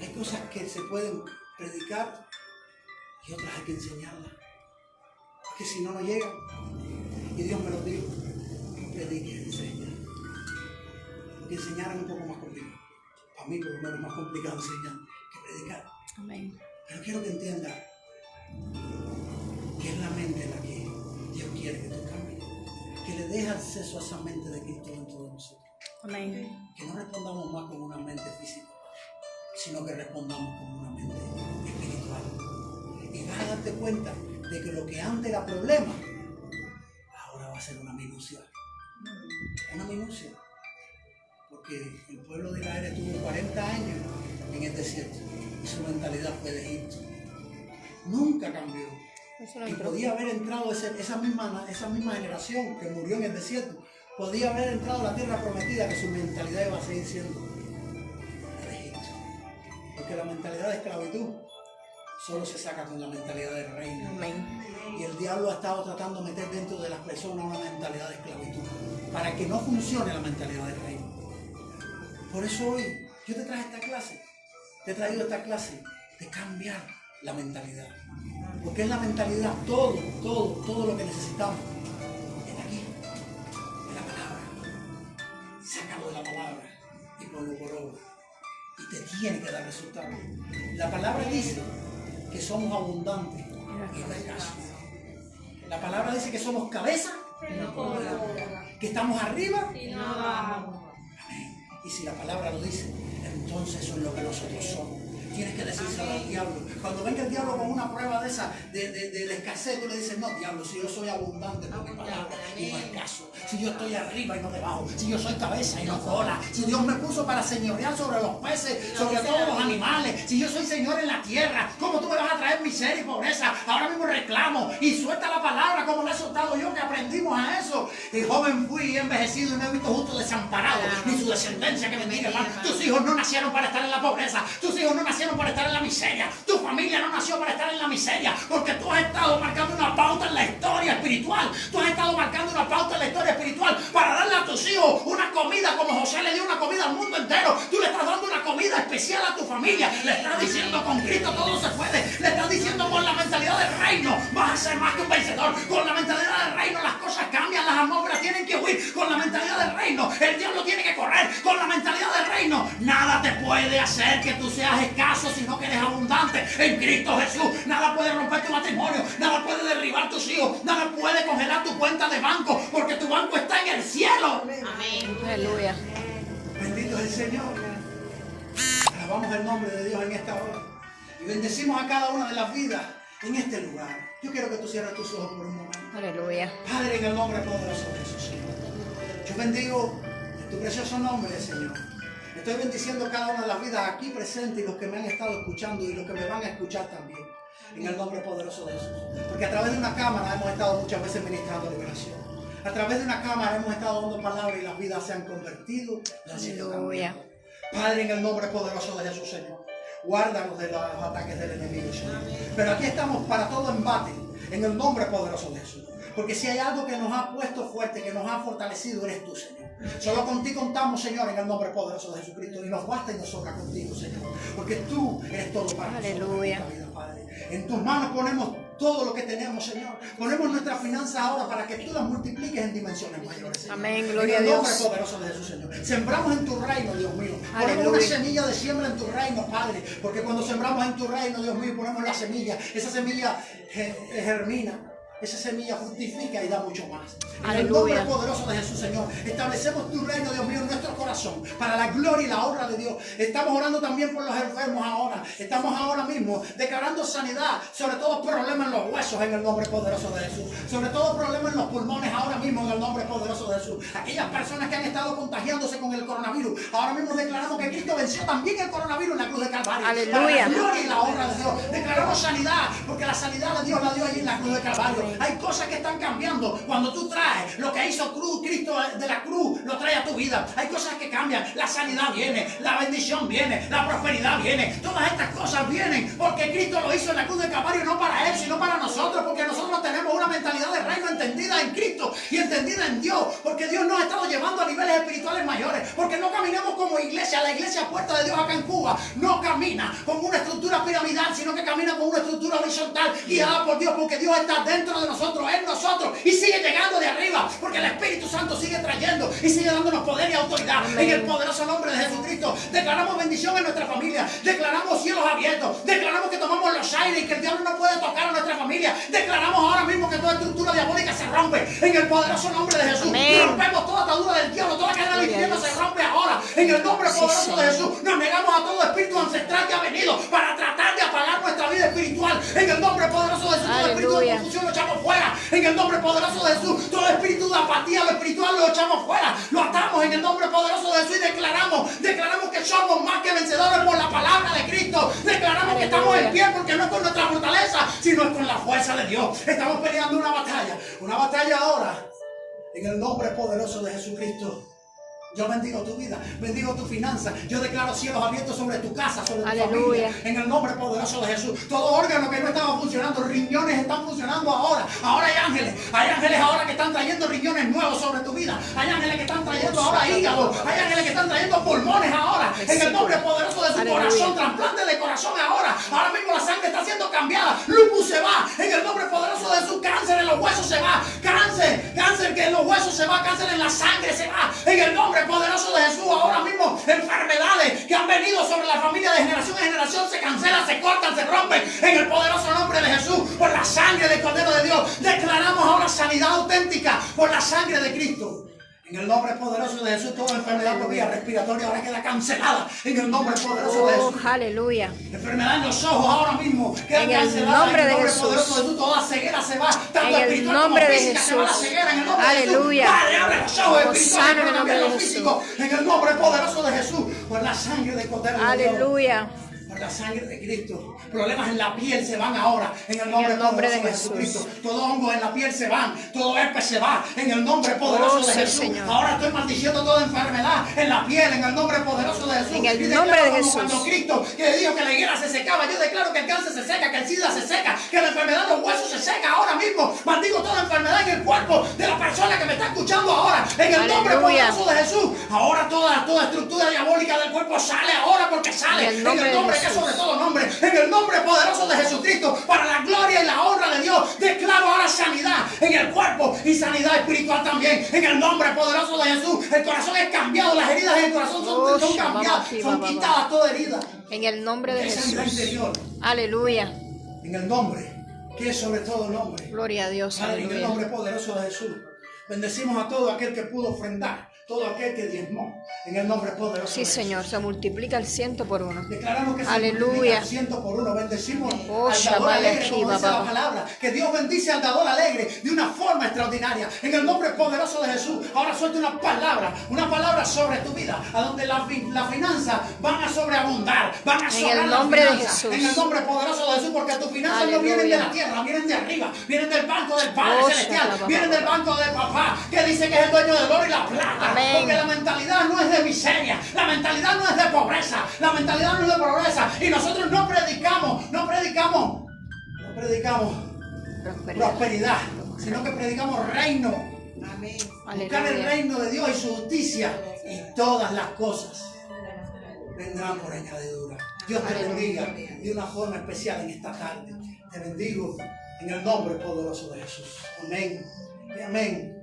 S1: hay cosas que se pueden predicar y otras hay que enseñarlas. Porque si no, no llegan. Y Dios me lo dijo. Predique y enseña. Porque enseñar es un poco más complicado. Para mí, por lo menos, es más complicado enseñar que predicar.
S2: Amén.
S1: Pero quiero que entienda que es la mente la que Dios quiere que tú cambies. Que le deje acceso a esa mente de Cristo dentro de nosotros.
S2: Amén.
S1: Que no respondamos más con una mente física, sino que respondamos con una mente espiritual. Y vas a darte cuenta de que lo que antes era problema, ahora va a ser una minucia. Una minucia. Porque el pueblo de Israel estuvo 40 años en el desierto y su mentalidad fue de Egipto. Nunca cambió. Y podía haber entrado esa misma generación que murió en el desierto, podía haber entrado a la tierra prometida, que su mentalidad iba a seguir siendo de Egipto. Porque la mentalidad de esclavitud solo se saca con la mentalidad del reino.
S2: Amén.
S1: Y el diablo ha estado tratando de meter dentro de las personas una mentalidad de esclavitud para que no funcione la mentalidad del reino. Por eso hoy yo te traje esta clase. Te he traído esta clase de cambiar la mentalidad. Porque es la mentalidad, todo lo que necesitamos. Es aquí, en la palabra. Sácalo de la palabra y ponlo por obra. Y te tiene que dar resultados. La palabra dice que somos abundantes y no escasos. La palabra dice que somos cabeza y no cola, que estamos arriba y no abajo. Amén. Y si la palabra lo dice, entonces eso es lo que nosotros somos. Tienes que decírselo al diablo. Cuando venga el diablo con una prueba de esa, de la escasez, tú le dices, no, diablo, si yo soy abundante por mi palabra y no escaso, si yo estoy arriba y no debajo, si yo soy cabeza y no cola, si Dios me puso para señorear sobre los peces, sobre todos los animales, si yo soy señor en la tierra, ¿cómo tú me vas a traer miseria y pobreza? Ahora mismo reclamo y suelta la palabra como la he soltado yo, que aprendimos a eso. El joven fui y envejecido y no he visto justo desamparado, ni su descendencia que bendiga, hermano. Tus hijos no nacieron para estar en la pobreza, tus hijos no nacieron para estar en la miseria, tu familia no nació para estar en la miseria, porque tú has estado marcando una pauta en la historia espiritual, tú has estado marcando una pauta en la historia espiritual para darle a tus hijos una comida como José le dio una comida al mundo entero. Tú le estás dando una comida especial a tu familia, le estás diciendo con Cristo todo se puede, le estás diciendo con la mentalidad del reino vas a ser más que un vencedor, con la mentalidad del reino las cosas cambian, las atmósferas tienen que huir, con la mentalidad del reino el diablo tiene que correr, con la mentalidad del reino nada te puede hacer que tú seas escaso, sino que eres abundante en Cristo Jesús. Nada puede romper tu matrimonio, nada puede derribar tus hijos, nada puede congelar tu cuenta de banco, porque tu banco está en el cielo.
S2: Amén. Aleluya.
S1: Bendito es el Señor. Alabamos el nombre de Dios en esta hora y bendecimos a cada una de las vidas en este lugar. Yo quiero que tú cierres tus ojos por un momento.
S2: Aleluya.
S1: Padre, en el nombre poderoso de Jesús, yo bendigo en tu precioso nombre, Señor. Estoy bendiciendo cada una de las vidas aquí presentes y los que me han estado escuchando y los que me van a escuchar también. En el nombre poderoso de Jesús. Porque a través de una cámara hemos estado muchas veces ministrando liberación. A través de una cámara hemos estado dando palabras y las vidas se han convertido.
S2: Aleluya.
S1: Padre, en el nombre poderoso de Jesús, Señor. Guárdanos de los ataques del enemigo, Señor. Pero aquí estamos para todo embate, en el nombre poderoso de Jesús. Porque si hay algo que nos ha puesto fuerte, que nos ha fortalecido, eres tú, Señor. Solo contigo contamos, Señor, en el nombre poderoso de Jesucristo. Y nos basta y nos sobra contigo, Señor. Porque tú eres todo para nosotros en nuestra vida, Padre. En tus manos ponemos todo lo que tenemos, Señor. Ponemos nuestras finanzas ahora para que tú las multipliques en dimensiones mayores, Señor.
S2: Amén, gloria a Dios.
S1: En el nombre poderoso de Jesús, Señor. Sembramos en tu reino, Dios mío. Ponemos una semilla de siembra en tu reino, Padre. Porque cuando sembramos en tu reino, Dios mío, ponemos la semilla. Esa semilla germina. Esa semilla fructifica y da mucho más. En el nombre poderoso de Jesús, Señor, establecemos tu reino, Dios mío, en nuestro corazón, para la gloria y la honra de Dios. Estamos orando también por los enfermos ahora. Estamos ahora mismo declarando sanidad, sobre todo problemas en los huesos, en el nombre poderoso de Jesús. Sobre todo problemas en los pulmones, ahora mismo, en el nombre poderoso de Jesús. Aquellas personas que han estado contagiándose con el coronavirus, ahora mismo declaramos que Cristo venció también el coronavirus en la cruz de Calvario.
S2: Aleluya.
S1: Para la gloria y la honra de Dios. Declaramos sanidad, porque la sanidad de Dios la dio allí en la cruz de Calvario. Hay cosas que están cambiando cuando tú traes lo que hizo Cristo de la cruz, lo trae a tu vida. Hay cosas que cambian. La sanidad viene, la bendición viene, la prosperidad viene. Todas estas cosas vienen porque Cristo lo hizo en la cruz de Calvario, no para Él, sino para nosotros, porque nosotros tenemos una mentalidad de reino entendida en Cristo y entendida en Dios, porque Dios nos ha estado llevando a niveles espirituales mayores, porque no caminamos como iglesia. La iglesia Puerta de Dios acá en Cuba no camina con una estructura piramidal, sino que camina con una estructura horizontal guiada por Dios, porque Dios está dentro de nosotros, en nosotros, y sigue llegando de arriba, porque el Espíritu Santo sigue trayendo y sigue dándonos poder y autoridad. Amén. En el poderoso nombre de Jesucristo declaramos bendición en nuestra familia, declaramos cielos abiertos, declaramos que tomamos los aires y que el diablo no puede tocar a nuestra familia. Declaramos ahora mismo que toda estructura diabólica se rompe en el poderoso nombre de Jesús. Amén. Rompemos toda atadura del diablo, toda cadena del infierno se rompe ahora en el nombre poderoso de Jesús. Nos negamos a todo espíritu ancestral que ha venido para tratar de apagar nuestra vida espiritual en el nombre poderoso de Jesús. Todo espíritu de confusión lo echamos fuera en el nombre poderoso de Jesús. Todo espíritu de apatía, lo espiritual, lo echamos fuera, lo atamos en el nombre poderoso de Jesús y declaramos que somos más que vencedores por la palabra de Cristo. Declaramos que estamos en pie porque no es con nuestra fortaleza, sino es con la fuerza de Dios. Estamos peleando una batalla ahora en el nombre poderoso de Jesucristo. Yo bendigo tu vida, bendigo tu finanza. Yo declaro cielos abiertos sobre tu casa, sobre tu familia. En el nombre poderoso de Jesús. Todo órgano que no estaba funcionando, riñones están funcionando ahora. Ahora hay ángeles ahora que están trayendo riñones nuevos sobre tu vida. Hay ángeles que están trayendo ahora hígado. Hay ángeles que están trayendo pulmones ahora. En el nombre poderoso de su corazón, trasplante de corazón ahora. Ahora mismo la sangre está siendo cambiada. Lupus se va. En el nombre poderoso de su cáncer en los huesos se va. Cáncer que en los huesos se va. Cáncer en la sangre se va. En el nombre poderoso de Jesús, ahora mismo enfermedades que han venido sobre la familia de generación en generación se cancelan, se cortan, se rompen en el poderoso nombre de Jesús, por la sangre del Cordero de Dios. Declaramos ahora sanidad auténtica por la sangre de Cristo. En el nombre poderoso de Jesús, toda enfermedad por vía respiratoria ahora queda cancelada. En el nombre poderoso de Jesús.
S2: Aleluya.
S1: Enfermedad en los ojos ahora mismo queda
S2: en
S1: cancelada.
S2: El nombre
S1: en el nombre
S2: de Jesús.
S1: Poderoso de Jesús, toda ceguera se va. Tanto
S2: En el
S1: espiritual
S2: nombre
S1: como
S2: de
S1: física se va la
S2: Jesús.
S1: ceguera. En el nombre
S2: Aleluya.
S1: de Jesús. Padre, abre los ojos espirituales.
S2: Sano en el nombre de Jesús.
S1: Físico, en el nombre poderoso de Jesús. Por la sangre del Cordero de Dios.
S2: Aleluya.
S1: Por la sangre de Cristo. Problemas en la piel se van ahora. En el nombre
S2: de
S1: poderoso de Jesucristo. Todo hongo en la piel se van. Todo herpes se va. En el nombre poderoso de Jesús.
S2: Señor.
S1: Ahora estoy maldiciendo toda enfermedad en la piel. En el nombre poderoso de Jesús.
S2: En el nombre de Jesús.
S1: Cuando Cristo que dijo que la higuera se secaba, yo declaro que el cáncer se seca, que el sida se seca, que la enfermedad de los huesos se seca ahora mismo. Maldigo toda enfermedad en el cuerpo de la persona que me está escuchando ahora. En el nombre poderoso de Jesús. Ahora toda estructura diabólica del cuerpo sale ahora porque sale. En el nombre que es sobre todo nombre. En el nombre poderoso de Jesucristo, para la gloria y la honra de Dios, declaro ahora sanidad en el cuerpo y sanidad espiritual también. En el nombre poderoso de Jesús, el corazón es cambiado, las heridas en el corazón son cambiadas, son quitadas toda herida.
S2: En el nombre de Jesús.
S1: Interior.
S2: Aleluya.
S1: En el nombre que es sobre todo nombre.
S2: Gloria a Dios.
S1: Padre, en el
S2: Aleluya.
S1: nombre poderoso de Jesús, bendecimos a todo aquel que pudo ofrendar, todo aquel que diezmó, en el nombre poderoso
S2: Sí,
S1: de Jesús.
S2: Señor, se multiplica el 100 por uno.
S1: Declaramos que se
S2: Aleluya.
S1: multiplica el 100 por uno. Bendecimos
S2: Oh,
S1: al dador
S2: Shabbat
S1: alegre, como dice la
S2: Shiva,
S1: palabra. Que Dios bendice al dador alegre de una forma extraordinaria. En el nombre poderoso de Jesús. Ahora suelta una palabra sobre tu vida. A donde las finanzas van a sobreabundar. Van a sobrar.
S2: En el nombre
S1: las
S2: de
S1: finanzas.
S2: Jesús.
S1: En el nombre poderoso de Jesús. Porque tus finanzas
S2: Aleluya.
S1: no vienen de la tierra, vienen de arriba. Vienen del banco del Padre
S2: Oh,
S1: Celestial.
S2: Shabbat.
S1: Vienen del banco del Papá papá, que dice que es el dueño del oro y la plata.
S2: Amén.
S1: Porque la mentalidad no es de miseria, la mentalidad no es de pobreza, la mentalidad no es de pobreza. Y nosotros no predicamos prosperidad, sino que predicamos reino.
S3: Amén.
S1: Buscar el reino de Dios y su justicia, y todas las cosas vendrán por añadidura. Dios te bendiga de una forma especial en esta tarde. Te bendigo en el nombre poderoso de Jesús. Amén y amén.